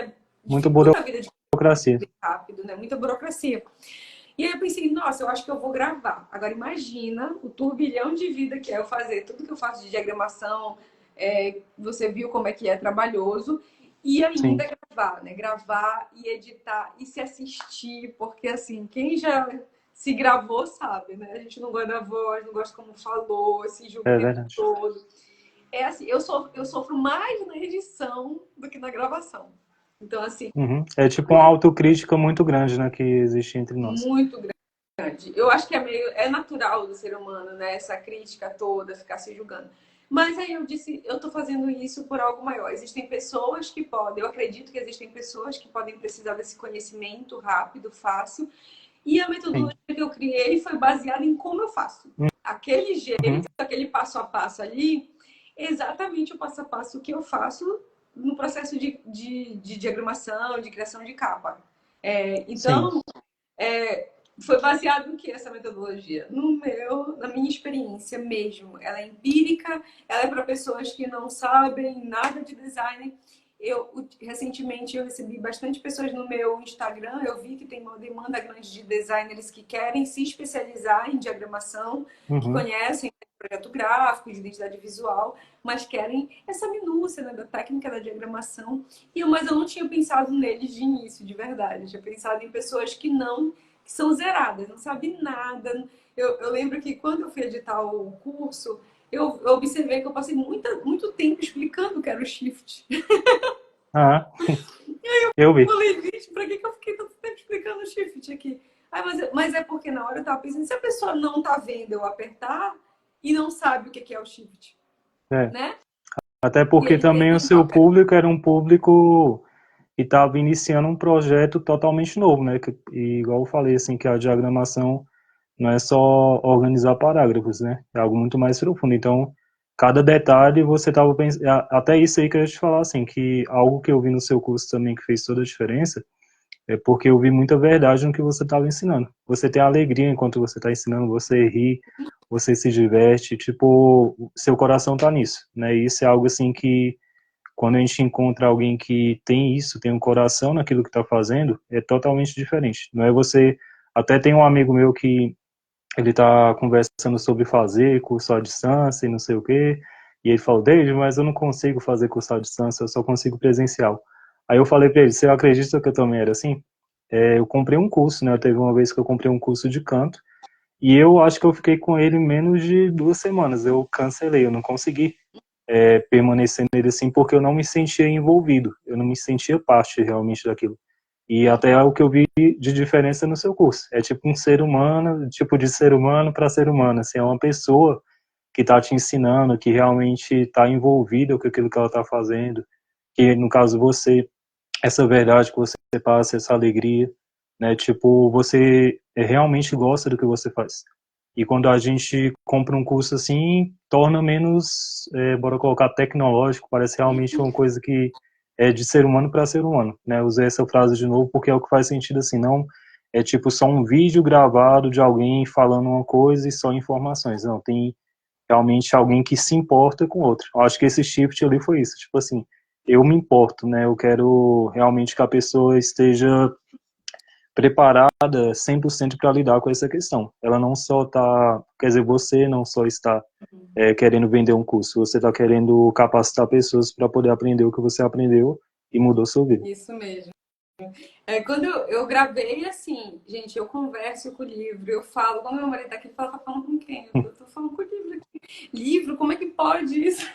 Muita dificulta a vida de burocracia. rápido, né? Muita burocracia. E aí eu pensei, nossa, eu acho que eu vou gravar. Agora imagina o turbilhão de vida que é eu fazer tudo que eu faço de diagramação, você viu como é que é trabalhoso, E sim, ainda gravar, né? Gravar e editar e se assistir, porque assim, quem já se gravou sabe, né? A gente não gosta da voz, não gosta como falou, se julga o é tempo verdade. todo. É assim, eu sofro mais na edição do que na gravação. Então, assim, Uhum. É tipo uma autocrítica muito grande, né, que existe entre nós. muito grande. Eu acho que é natural do ser humano, né? Essa crítica toda, ficar se julgando. Mas aí eu disse, eu tô fazendo isso por algo maior. Existem pessoas que podem, eu acredito que existem pessoas que podem precisar desse conhecimento rápido, fácil. E a metodologia Sim. que eu criei foi baseada em como eu faço. Aquele jeito, Uhum. aquele passo a passo ali, exatamente o passo a passo que eu faço no processo de diagramação, de criação de capa. Sim. Então, foi baseado no que essa metodologia? Na minha experiência mesmo. Ela é empírica, ela é para pessoas que não sabem nada de design. Recentemente eu recebi bastante pessoas no meu Instagram, eu vi que tem uma demanda grande de designers que querem se especializar em diagramação, que Uhum. conhecem projeto gráfico, de identidade visual, mas querem essa minúcia, né, da técnica da diagramação. Mas eu não tinha pensado neles de início, de verdade. Eu tinha pensado em pessoas que são zeradas, não sabem nada. Eu lembro que quando eu fui editar o curso, eu observei que eu passei muito tempo explicando o que era o shift. Ah, eu Eu vi. falei, gente, pra que eu fiquei tanto tempo explicando o shift aqui? Mas é porque na hora eu tava pensando, se a pessoa não tá vendo eu apertar e não sabe o que é o shift, É. né? Até E porque ele também o tem seu qualquer. público era um público que estava iniciando um projeto totalmente novo, né? E igual eu falei, assim, que a diagramação não é só organizar parágrafos, né? É algo muito mais profundo. Então, cada detalhe você estava pensando. Até isso aí que eu ia te falar, assim, que algo que eu vi no seu curso também que fez toda a diferença é porque eu vi muita verdade no que você estava ensinando. Você tem alegria enquanto você está ensinando, você ri, você se diverte, tipo, seu coração tá nisso, né? E isso é algo assim que quando a gente encontra alguém que tem isso, tem um coração naquilo que está fazendo, é totalmente diferente. Não é você. Até tem um amigo meu que ele está conversando sobre fazer curso à distância e não sei o quê, e ele falou, David, mas eu não consigo fazer curso à distância, eu só consigo presencial. Aí eu falei para ele, você acredita que eu também era assim? Eu comprei um curso, né? Teve uma vez que eu comprei um curso de canto, e eu acho que eu fiquei com ele menos de 2 semanas. Eu cancelei, eu não consegui permanecer nele assim, porque eu não me sentia envolvido, eu não me sentia parte realmente daquilo. E até é o que eu vi de diferença no seu curso. É tipo um ser humano, tipo de ser humano para ser humano. Assim, é uma pessoa que está te ensinando, que realmente está envolvida com aquilo que ela está fazendo. Que no caso você, essa verdade que você passa, essa alegria, né? Tipo, você realmente gosta do que você faz. E quando a gente compra um curso assim, torna menos, bora colocar tecnológico, parece realmente uma coisa que é de ser humano para ser humano, né? Usei essa frase de novo porque é o que faz sentido assim, não é tipo só um vídeo gravado de alguém falando uma coisa e só informações, não, tem realmente alguém que se importa com o outro. Eu acho que esse shift ali foi isso, tipo assim, eu me importo, né? Eu quero realmente que a pessoa esteja preparada 100% para lidar com essa questão. Ela não só está, quer dizer, você não só está querendo vender um curso, você está querendo capacitar pessoas para poder aprender o que você aprendeu e mudou sua vida. Isso mesmo. Quando eu gravei, assim, gente, eu converso com o livro, eu falo, quando meu marido tá aqui, ele fala, tá falando com quem? Eu tô falando com o livro aqui. Livro, como é que pode isso?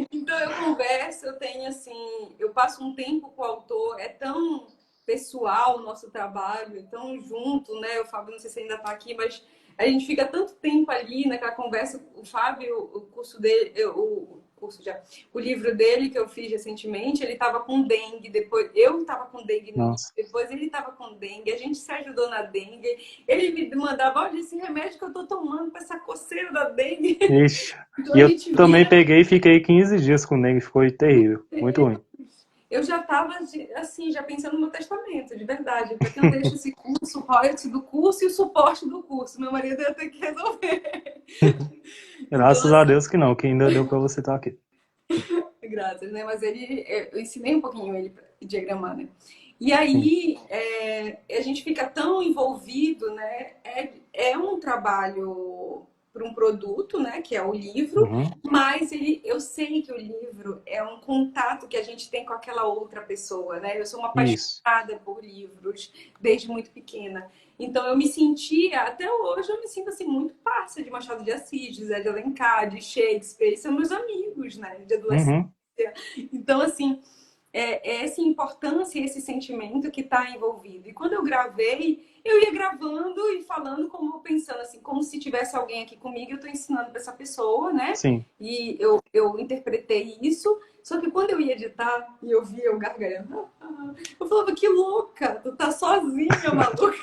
Então eu converso, eu tenho assim, eu passo um tempo com o autor, é tão pessoal o nosso trabalho, tão junto, né? O Fábio, não sei se ainda está aqui, mas a gente fica tanto tempo ali naquela conversa. O Fábio, o curso dele, o curso já, o livro dele que eu fiz recentemente, ele estava com dengue, depois eu estava com dengue no início, Nossa. depois ele estava com dengue, a gente se ajudou na dengue. Ele me mandava, olha, esse remédio que eu estou tomando para essa coceira da dengue. Ixi. Então E a eu gente também via. peguei e fiquei 15 dias com dengue, ficou terrível, muito ruim. Eu já estava, assim, já pensando no meu testamento, de verdade. Para quem eu deixo esse curso, o royalties do curso e o suporte do curso. Meu marido ia ter que resolver. Então, Graças a assim, Deus que não, que ainda deu para você estar aqui. graças, né? Mas eu ensinei um pouquinho ele a diagramar, né? E Sim. aí, a gente fica tão envolvido, né? É um trabalho um produto, né, que é o livro, mas eu sei que o livro é um contato que a gente tem com aquela outra pessoa, né? Eu sou uma Isso. apaixonada por livros desde muito pequena. Então eu me sentia, até hoje eu me sinto assim muito parça de Machado de Assis, de Zé de Alencar, de Shakespeare, eles são meus amigos, né, de adolescência. Então assim, é essa importância, esse sentimento que está envolvido. E quando eu gravei, eu ia gravando e falando como pensando assim, como se tivesse alguém aqui comigo, eu estou ensinando para essa pessoa, né? Sim. E eu interpretei isso. Só que quando eu ia editar e eu via eu gargalhando, eu falava, que louca, tu tá sozinha, maluca.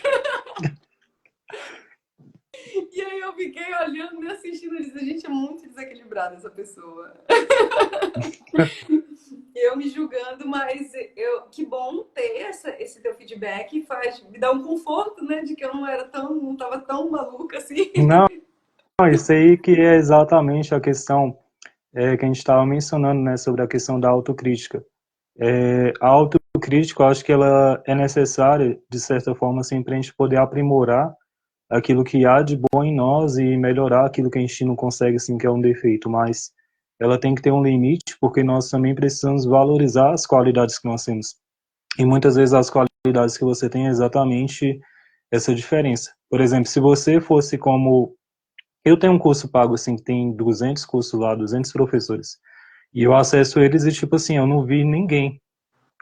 E aí eu fiquei olhando e assistindo e disse, gente, é muito desequilibrada essa pessoa. Eu me julgando, mas que bom ter esse teu feedback, me dá um conforto, né, de que eu não tava tão maluca assim. Não, isso aí que é exatamente a questão que a gente estava mencionando, né, sobre a questão da autocrítica. A autocrítica, eu acho que ela é necessária, de certa forma, assim, para a gente poder aprimorar aquilo que há de bom em nós e melhorar aquilo que a gente não consegue, assim, que é um defeito, mas ela tem que ter um limite, porque nós também precisamos valorizar as qualidades que nós temos. E muitas vezes as qualidades que você tem é exatamente essa diferença. Por exemplo, se você fosse como... Eu tenho um curso pago, assim, que tem 200 cursos lá, 200 professores. E eu acesso eles e, tipo assim, eu não vi ninguém.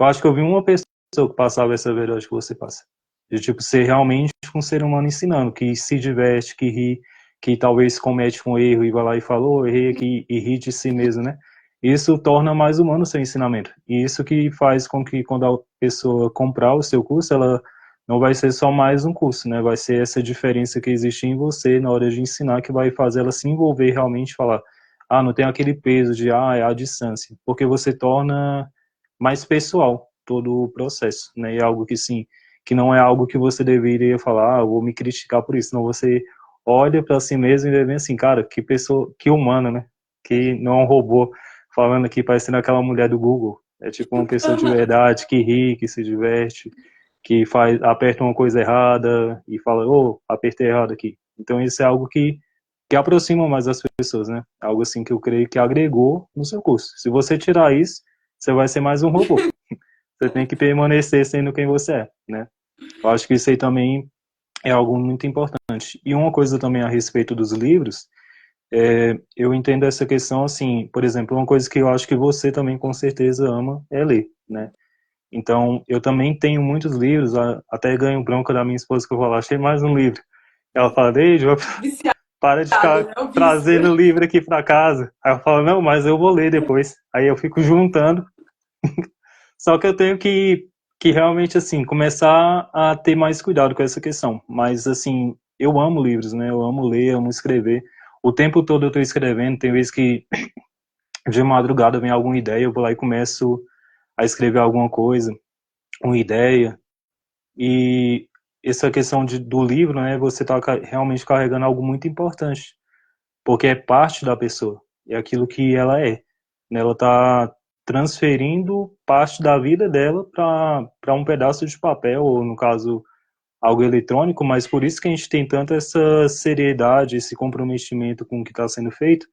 Eu acho que eu vi uma pessoa que passava essa verdade que você passa. De, tipo, ser realmente um ser humano ensinando, que se diverte, que ri, que talvez comete um erro e vai lá e falou, errei aqui, e ri de si mesmo, né? Isso torna mais humano o seu ensinamento. E isso que faz com que quando a pessoa comprar o seu curso, ela não vai ser só mais um curso, né? Vai ser essa diferença que existe em você na hora de ensinar que vai fazer ela se envolver realmente e falar, ah, não tem aquele peso de, ah, é a distância. Porque você torna mais pessoal todo o processo, né? E é algo que, sim, que não é algo que você deveria falar, ah, eu vou me criticar por isso. Não, você olha para si mesmo e vê bem assim, cara, que pessoa, que humana, né? Que não é um robô falando aqui, parecendo aquela mulher do Google. É tipo uma pessoa de verdade, que ri, que se diverte, que faz, aperta uma coisa errada e fala, oh, apertei errado aqui. Então isso é algo que aproxima mais as pessoas, né? Algo assim que eu creio que agregou no seu curso. Se você tirar isso, você vai ser mais um robô. Você tem que permanecer sendo quem você é, né? Eu acho que isso aí também é algo muito importante. E uma coisa também a respeito dos livros, eu entendo essa questão assim, por exemplo, uma coisa que eu acho que você também com certeza ama é ler, né? Então, eu também tenho muitos livros, até ganho bronca da minha esposa que eu vou lá, achei mais um livro. Ela fala, Deide, Viciado, para de ficar né? O vício. trazendo livro aqui para casa. Aí eu falo, não, mas eu vou ler depois. Aí eu fico juntando. Só que eu tenho que realmente, assim, começar a ter mais cuidado com essa questão. Mas, assim, eu amo livros, né? Eu amo ler, amo escrever. O tempo todo eu estou escrevendo. Tem vezes que de madrugada vem alguma ideia, eu vou lá e começo a escrever alguma coisa, uma ideia. E essa questão do livro, né? Você está realmente carregando algo muito importante. Porque é parte da pessoa. É aquilo que ela é. Né? Ela está transferindo parte da vida dela para um pedaço de papel, ou no caso, algo eletrônico, mas por isso que a gente tem tanta essa seriedade, esse comprometimento com o que está sendo feito,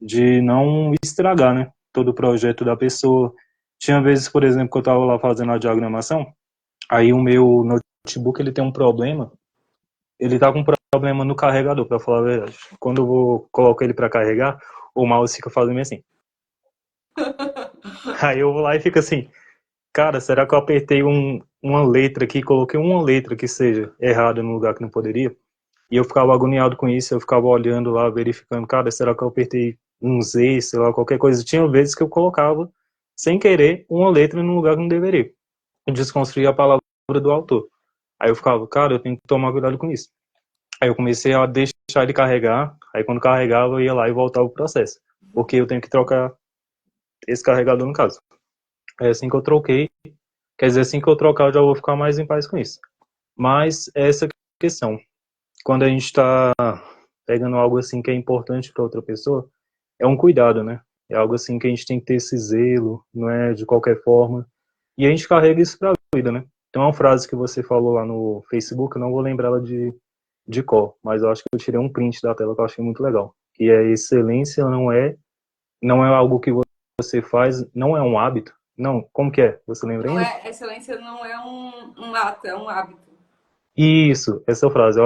de não estragar, né, todo o projeto da pessoa. Tinha vezes, por exemplo, que eu estava lá fazendo a diagramação, aí o meu notebook ele tem um problema, ele está com um problema no carregador, para falar a verdade. Quando eu vou colocar ele para carregar, o mouse fica fazendo assim. Aí eu vou lá e fico assim, cara, será que eu apertei uma letra aqui, coloquei uma letra que seja errada no lugar que não poderia? E eu ficava agoniado com isso, eu ficava olhando lá, verificando, cara, será que eu apertei um Z, sei lá, qualquer coisa. Tinha vezes que eu colocava, sem querer, uma letra no lugar que não deveria. E desconstruía a palavra do autor. Aí eu ficava, cara, eu tenho que tomar cuidado com isso. Aí eu comecei a deixar ele carregar, aí quando carregava eu ia lá e voltava o processo. Porque eu tenho que trocar esse carregador no caso. É assim que eu troquei, quer dizer, assim que eu trocar eu já vou ficar mais em paz com isso. Mas essa questão, quando a gente está pegando algo assim que é importante para outra pessoa, é um cuidado, né? É algo assim que a gente tem que ter esse zelo, não é de qualquer forma. E a gente carrega isso para a vida, né? Tem uma frase que você falou lá no Facebook, eu não vou lembrar ela de cor, mas eu acho que eu tirei um print da tela que eu achei muito legal. Que é excelência não é algo que você faz, não é um hábito. Não, como que é? Você lembra Não ainda? é, excelência não é um ato, é um hábito. Isso, essa frase,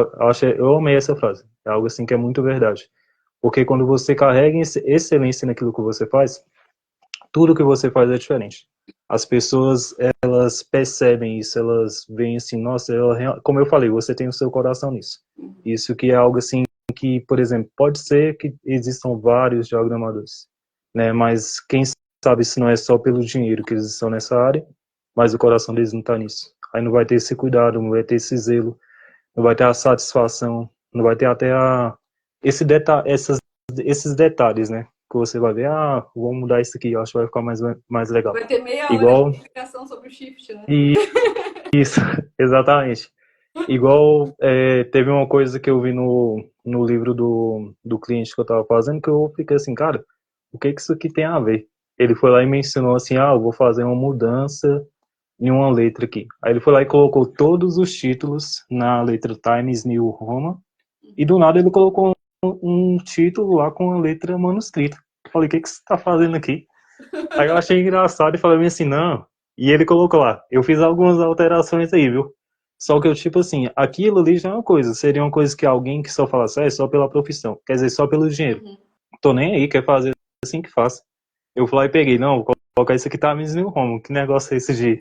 eu amei essa frase. É algo assim que é muito verdade. Porque quando você carrega excelência naquilo que você faz, tudo que você faz é diferente. As pessoas, elas percebem isso, elas veem assim, nossa, como eu falei, você tem o seu coração nisso. Isso que é algo assim que, por exemplo, pode ser que existam vários diagramadores, né? Mas quem sabe se não é só pelo dinheiro que eles estão nessa área, mas o coração deles não está nisso. Aí não vai ter esse cuidado, não vai ter esse zelo, não vai ter a satisfação, não vai ter até esses detalhes, né? Que você vai ver, vou mudar isso aqui, eu acho que vai ficar mais legal. Vai ter meia hora de Igual, explicação sobre o shift, né? e isso, exatamente. Igual, teve uma coisa que eu vi no livro do cliente que eu tava fazendo, que eu fiquei assim, cara, o que que isso aqui tem a ver? Ele foi lá e mencionou assim, eu vou fazer uma mudança em uma letra aqui. Aí ele foi lá e colocou todos os títulos na letra Times New Roman, e do nada ele colocou um título lá com a letra manuscrita. Eu falei, o que que você tá fazendo aqui? Aí eu achei engraçado e falei bem assim, não. E ele colocou lá, eu fiz algumas alterações aí, viu? Só que eu, tipo assim, aquilo ali já é uma coisa. Seria uma coisa que alguém que só falasse, é só pela profissão. Quer dizer, só pelo dinheiro. Uhum. Tô nem aí, quer fazer assim que faça. Eu fui lá e peguei, não, vou colocar isso aqui tá New Home. Que negócio é esse de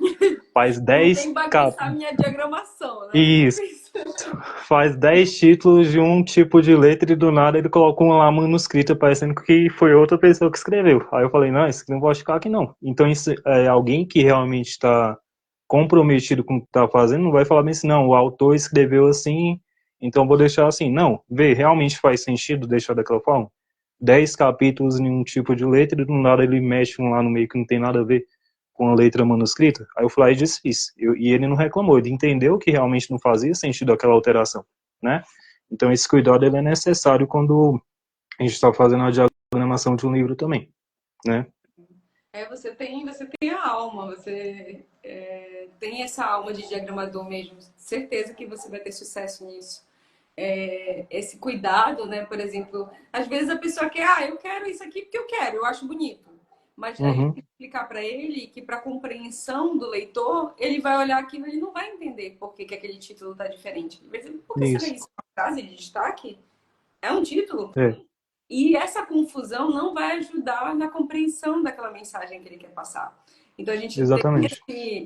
faz Vou 10 bem cap... bagunçar minha diagramação, né? Fica Isso, pensando. faz 10 títulos de um tipo de letra e do nada ele colocou uma lá manuscrita parecendo que foi outra pessoa que escreveu. Aí eu falei, não, isso aqui não pode ficar aqui não. Então isso é alguém que realmente está comprometido com o que está fazendo, não vai falar bem assim, não, o autor escreveu assim, então vou deixar assim. Não, vê, realmente faz sentido deixar daquela forma? 10 capítulos em um tipo de letra e do nada ele mexe um lá no meio que não tem nada a ver com a letra manuscrita. Aí eu fui lá e desfiz. E ele não reclamou, ele entendeu que realmente não fazia sentido aquela alteração, né? Então esse cuidado ele é necessário quando a gente está fazendo a diagramação de um livro também, né? Você tem a alma, você tem essa alma de diagramador mesmo. Certeza que você vai ter sucesso nisso. Esse cuidado, né? Por exemplo, às vezes a pessoa quer, eu quero isso aqui porque eu quero, eu acho bonito. Mas aí tem Uhum, que explicar para ele que para compreensão do leitor, ele vai olhar aquilo e ele não vai entender por que, que aquele título está diferente. Ele vai dizer, por que será isso. isso? Uma frase de destaque? É um título? É, E essa confusão não vai ajudar na compreensão daquela mensagem que ele quer passar. Então a gente tem exatamente.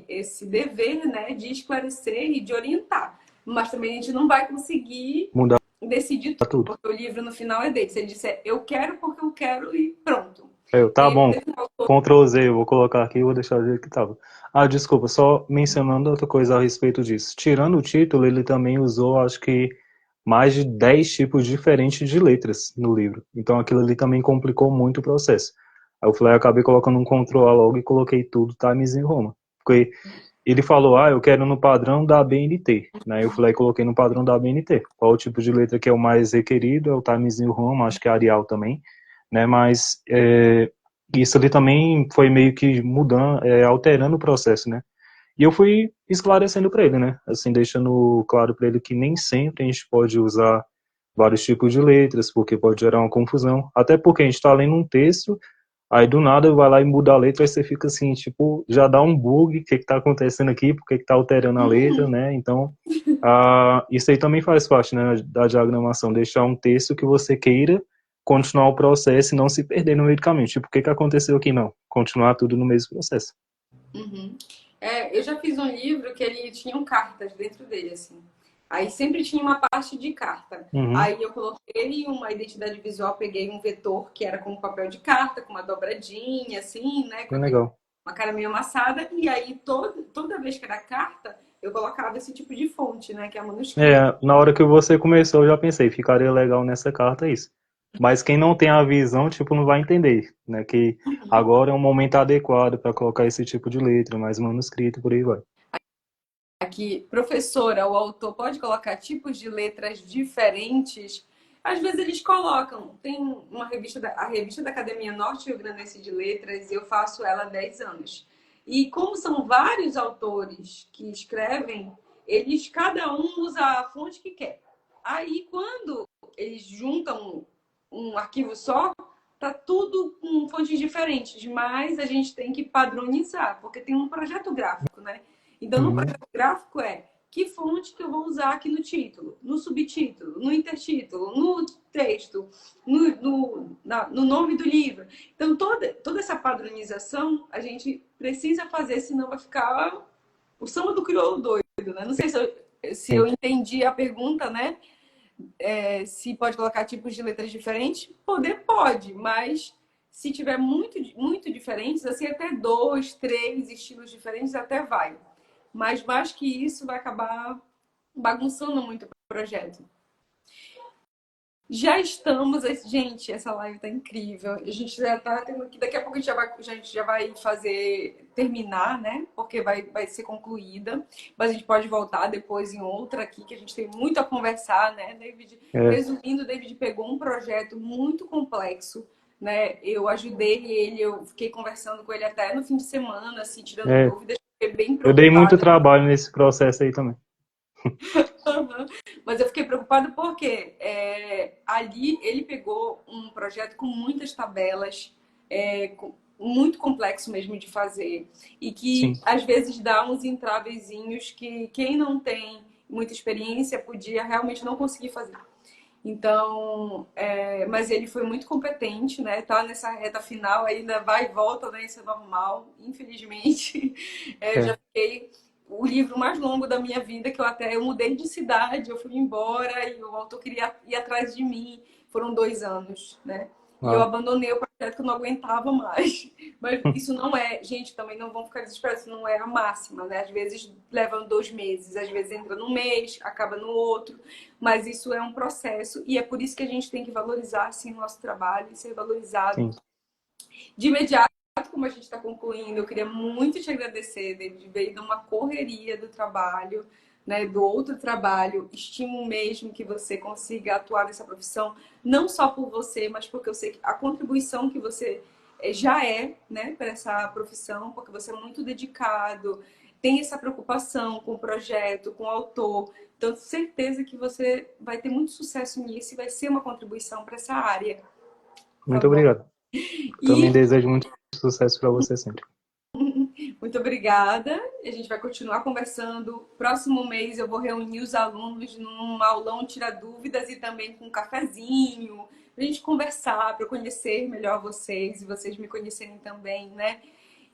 esse dever, né, de esclarecer e de orientar. Mas também a gente não vai conseguir Mudar decidir tudo, tudo. porque o livro no final é dele. Se ele disser eu quero porque eu quero e pronto. Tá Tem bom, esse autor. Ctrl Z, eu vou colocar aqui e vou deixar do jeito que estava. Desculpa, só mencionando outra coisa a respeito disso. Tirando o título, ele também usou, acho que, mais de 10 tipos diferentes de letras no livro. Então aquilo ali também complicou muito o processo. Aí eu falei, acabei colocando um Ctrl A logo e coloquei tudo Times em Roma. Porque ele falou, eu quero no padrão da BNT. Né? Eu falei, coloquei no padrão da BNT. Qual o tipo de letra que é o mais requerido? É o Times New Roman, acho que é Arial também. Né? Mas isso ali também foi meio que mudando, alterando o processo, né? E eu fui esclarecendo para ele, né? Assim, deixando claro para ele que nem sempre a gente pode usar vários tipos de letras, porque pode gerar uma confusão. Até porque a gente está lendo um texto, aí do nada vai lá e muda a letra, aí você fica assim, tipo, já dá um bug, o que está acontecendo aqui, por que está alterando a letra, né? Então, isso aí também faz parte, né, da diagramação, deixar um texto que você queira continuar o processo e não se perder no meio do caminho. Tipo, o que aconteceu aqui? Não, continuar tudo no mesmo processo. Uhum. Eu já fiz um livro que ele tinha cartas dentro dele, assim. Aí sempre tinha uma parte de carta. Uhum, Aí eu coloquei uma identidade visual, peguei um vetor que era com papel de carta, com uma dobradinha, assim, né? Com bem aquele, legal. uma cara meio amassada. E aí toda vez que era carta, eu colocava esse tipo de fonte, né? Que é a manuscrita. Na hora que você começou, eu já pensei, ficaria legal nessa carta isso. Mas quem não tem a visão, tipo, não vai entender, né? Que agora é um momento adequado para colocar esse tipo de letra, mais manuscrito, por aí vai. Aqui, professora, o autor pode colocar tipos de letras diferentes. Às vezes eles colocam. Tem uma revista, a revista da Academia Norte-Rio Grandense de Letras, e eu faço ela há 10 anos. E como são vários autores que escrevem, cada um usa a fonte que quer. Aí, quando eles juntam um arquivo só, tá tudo com fontes diferentes, mas a gente tem que padronizar, porque tem um projeto gráfico, né? Então, no Uhum. projeto gráfico que fonte que eu vou usar aqui no título, no subtítulo, no intertítulo, no texto, no nome do livro. Então, toda essa padronização a gente precisa fazer, senão vai ficar o samba do crioulo doido, né? Não sei se eu Sim. entendi a pergunta, né? Se pode colocar tipos de letras diferentes, poder pode, mas se tiver muito, muito diferentes, assim, até 2, 3 estilos diferentes até vai. Mas mais que isso vai acabar bagunçando muito o projeto. Já estamos, gente, essa live tá incrível. A gente já tá tendo aqui, daqui a pouco a gente já vai terminar, né? Porque vai ser concluída. Mas a gente pode voltar depois em outra aqui, que a gente tem muito a conversar, né, David? É, Resumindo, o David pegou um projeto muito complexo, né? Eu ajudei ele, eu fiquei conversando com ele até no fim de semana, assim, tirando é, dúvidas, fiquei bem eu dei muito preocupada. trabalho nesse processo aí também. Uhum. Mas eu fiquei preocupada porque ali ele pegou um projeto com muitas tabelas, muito complexo mesmo de fazer, e que Sim, às vezes dá uns entravezinhos que quem não tem muita experiência podia realmente não conseguir fazer. Então, mas ele foi muito competente, né? Tá nessa reta final, ainda vai e volta, né? Isso é normal, infelizmente. Eu já é. fiquei o livro mais longo da minha vida, que eu mudei de cidade, eu fui embora e o autor queria ir atrás de mim. Foram 2 anos, né? E eu Ah, abandonei o projeto que eu não aguentava mais. Mas isso não é, gente, também não vão ficar desesperados, isso não é a máxima, né? Às vezes levam 2 meses, às vezes entra num mês, acaba no outro. Mas isso é um processo e é por isso que a gente tem que valorizar assim, o nosso trabalho e ser valorizado sim. de imediato. Como a gente está concluindo, eu queria muito te agradecer, David, veio de uma correria do trabalho, né, do outro trabalho. Estimo mesmo que você consiga atuar nessa profissão, não só por você, mas porque eu sei que a contribuição que você já né, para essa profissão, porque você é muito dedicado, tem essa preocupação com o projeto, com o autor. Então, certeza que você vai ter muito sucesso nisso e vai ser uma contribuição para essa área, tá Muito bom? obrigado. Também E desejo muito sucesso para você sempre. muito obrigada. A gente vai continuar conversando. Próximo mês eu vou reunir os alunos num aulão Tira Dúvidas e também com um cafezinho, para a gente conversar, para eu conhecer melhor vocês e vocês me conhecerem também, né?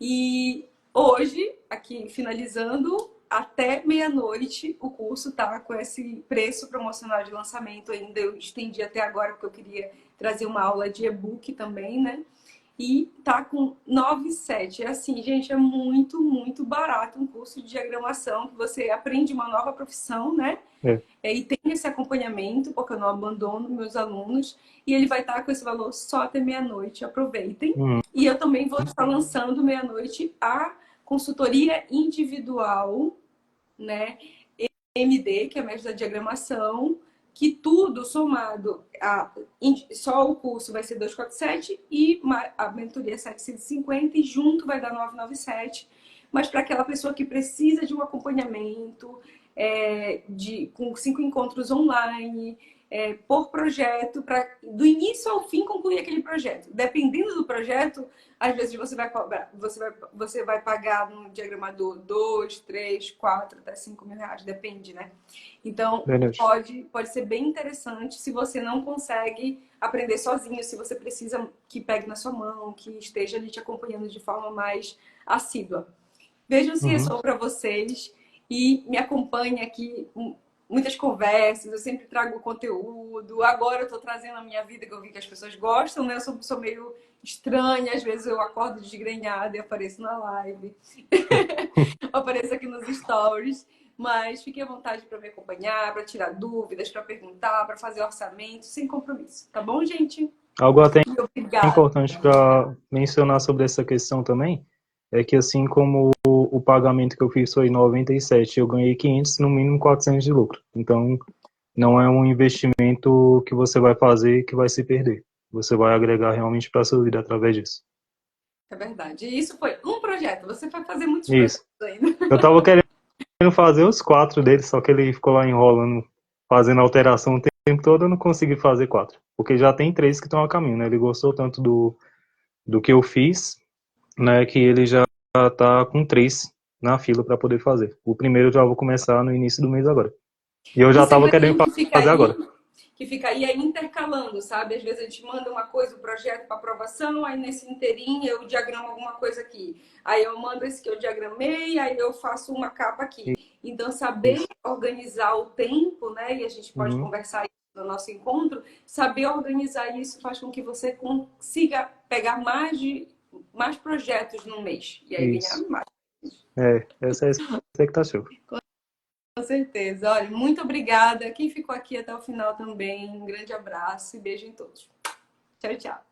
E hoje, aqui finalizando, até meia-noite o curso tá com esse preço promocional de lançamento ainda. Eu estendi até agora porque eu queria trazer uma aula de e-book também, né? E tá com 9,7. É assim, gente, é muito, muito barato um curso de diagramação que você aprende uma nova profissão, né? É. E tem esse acompanhamento, porque eu não abandono meus alunos, e ele vai estar com esse valor só até meia-noite. Aproveitem. Uhum. E eu também vou estar lançando meia-noite a consultoria individual, né? MD, que é método da diagramação, que tudo somado, só o curso vai ser 247 e a mentoria 750 e junto vai dar 997. Mas para aquela pessoa que precisa de um acompanhamento, com 5 encontros online, por projeto, para do início ao fim concluir aquele projeto. Dependendo do projeto, às vezes você vai cobrar, você vai pagar no diagramador 2, 3, 4, até 5 mil reais, depende, né? Então, Verdade. pode ser bem interessante se você não consegue aprender sozinho, se você precisa que pegue na sua mão, que esteja ali te acompanhando de forma mais assídua. Vejam se Uhum. ressoou para vocês e me acompanhe aqui. Muitas conversas, eu sempre trago conteúdo. Agora eu estou trazendo a minha vida, que eu vi que as pessoas gostam, né? Eu sou meio estranha, às vezes eu acordo desgrenhada e apareço na live, apareço aqui nos stories. Mas fique à vontade para me acompanhar, para tirar dúvidas, para perguntar, para fazer orçamento, sem compromisso. Tá bom, gente? Algo até E obrigada. importante para mencionar sobre essa questão também é que assim como o pagamento que eu fiz foi 97, eu ganhei 500, no mínimo 400 de lucro. Então, não é um investimento que você vai fazer que vai se perder. Você vai agregar realmente para a sua vida através disso. É verdade. E isso foi um projeto. Você vai fazer muitos projetos Isso. ainda. Eu tava querendo fazer os 4 deles, só que ele ficou lá enrolando fazendo alteração o tempo todo, eu não consegui fazer 4. Porque já tem 3 que estão a caminho, né? Ele gostou tanto do que eu fiz, né? Que ele já tá com 3 na fila para poder fazer. O primeiro eu já vou começar no início do mês agora. E eu já Você tava não é querendo um fazer agora. que fica aí intercalando, sabe? Às vezes a gente manda uma coisa, um projeto para aprovação, aí nesse inteirinho eu diagramo alguma coisa aqui. Aí eu mando esse que eu diagramei, aí eu faço uma capa aqui. Então, saber Isso. organizar o tempo, né? E a gente pode Uhum. conversar isso no nosso encontro, saber organizar isso faz com que você consiga pegar mais projetos no mês. E aí ganhar Isso. mais. Essa é a expectativa. Com certeza. Olha, muito obrigada. Quem ficou aqui até o final também, um grande abraço e beijo em todos. Tchau, tchau.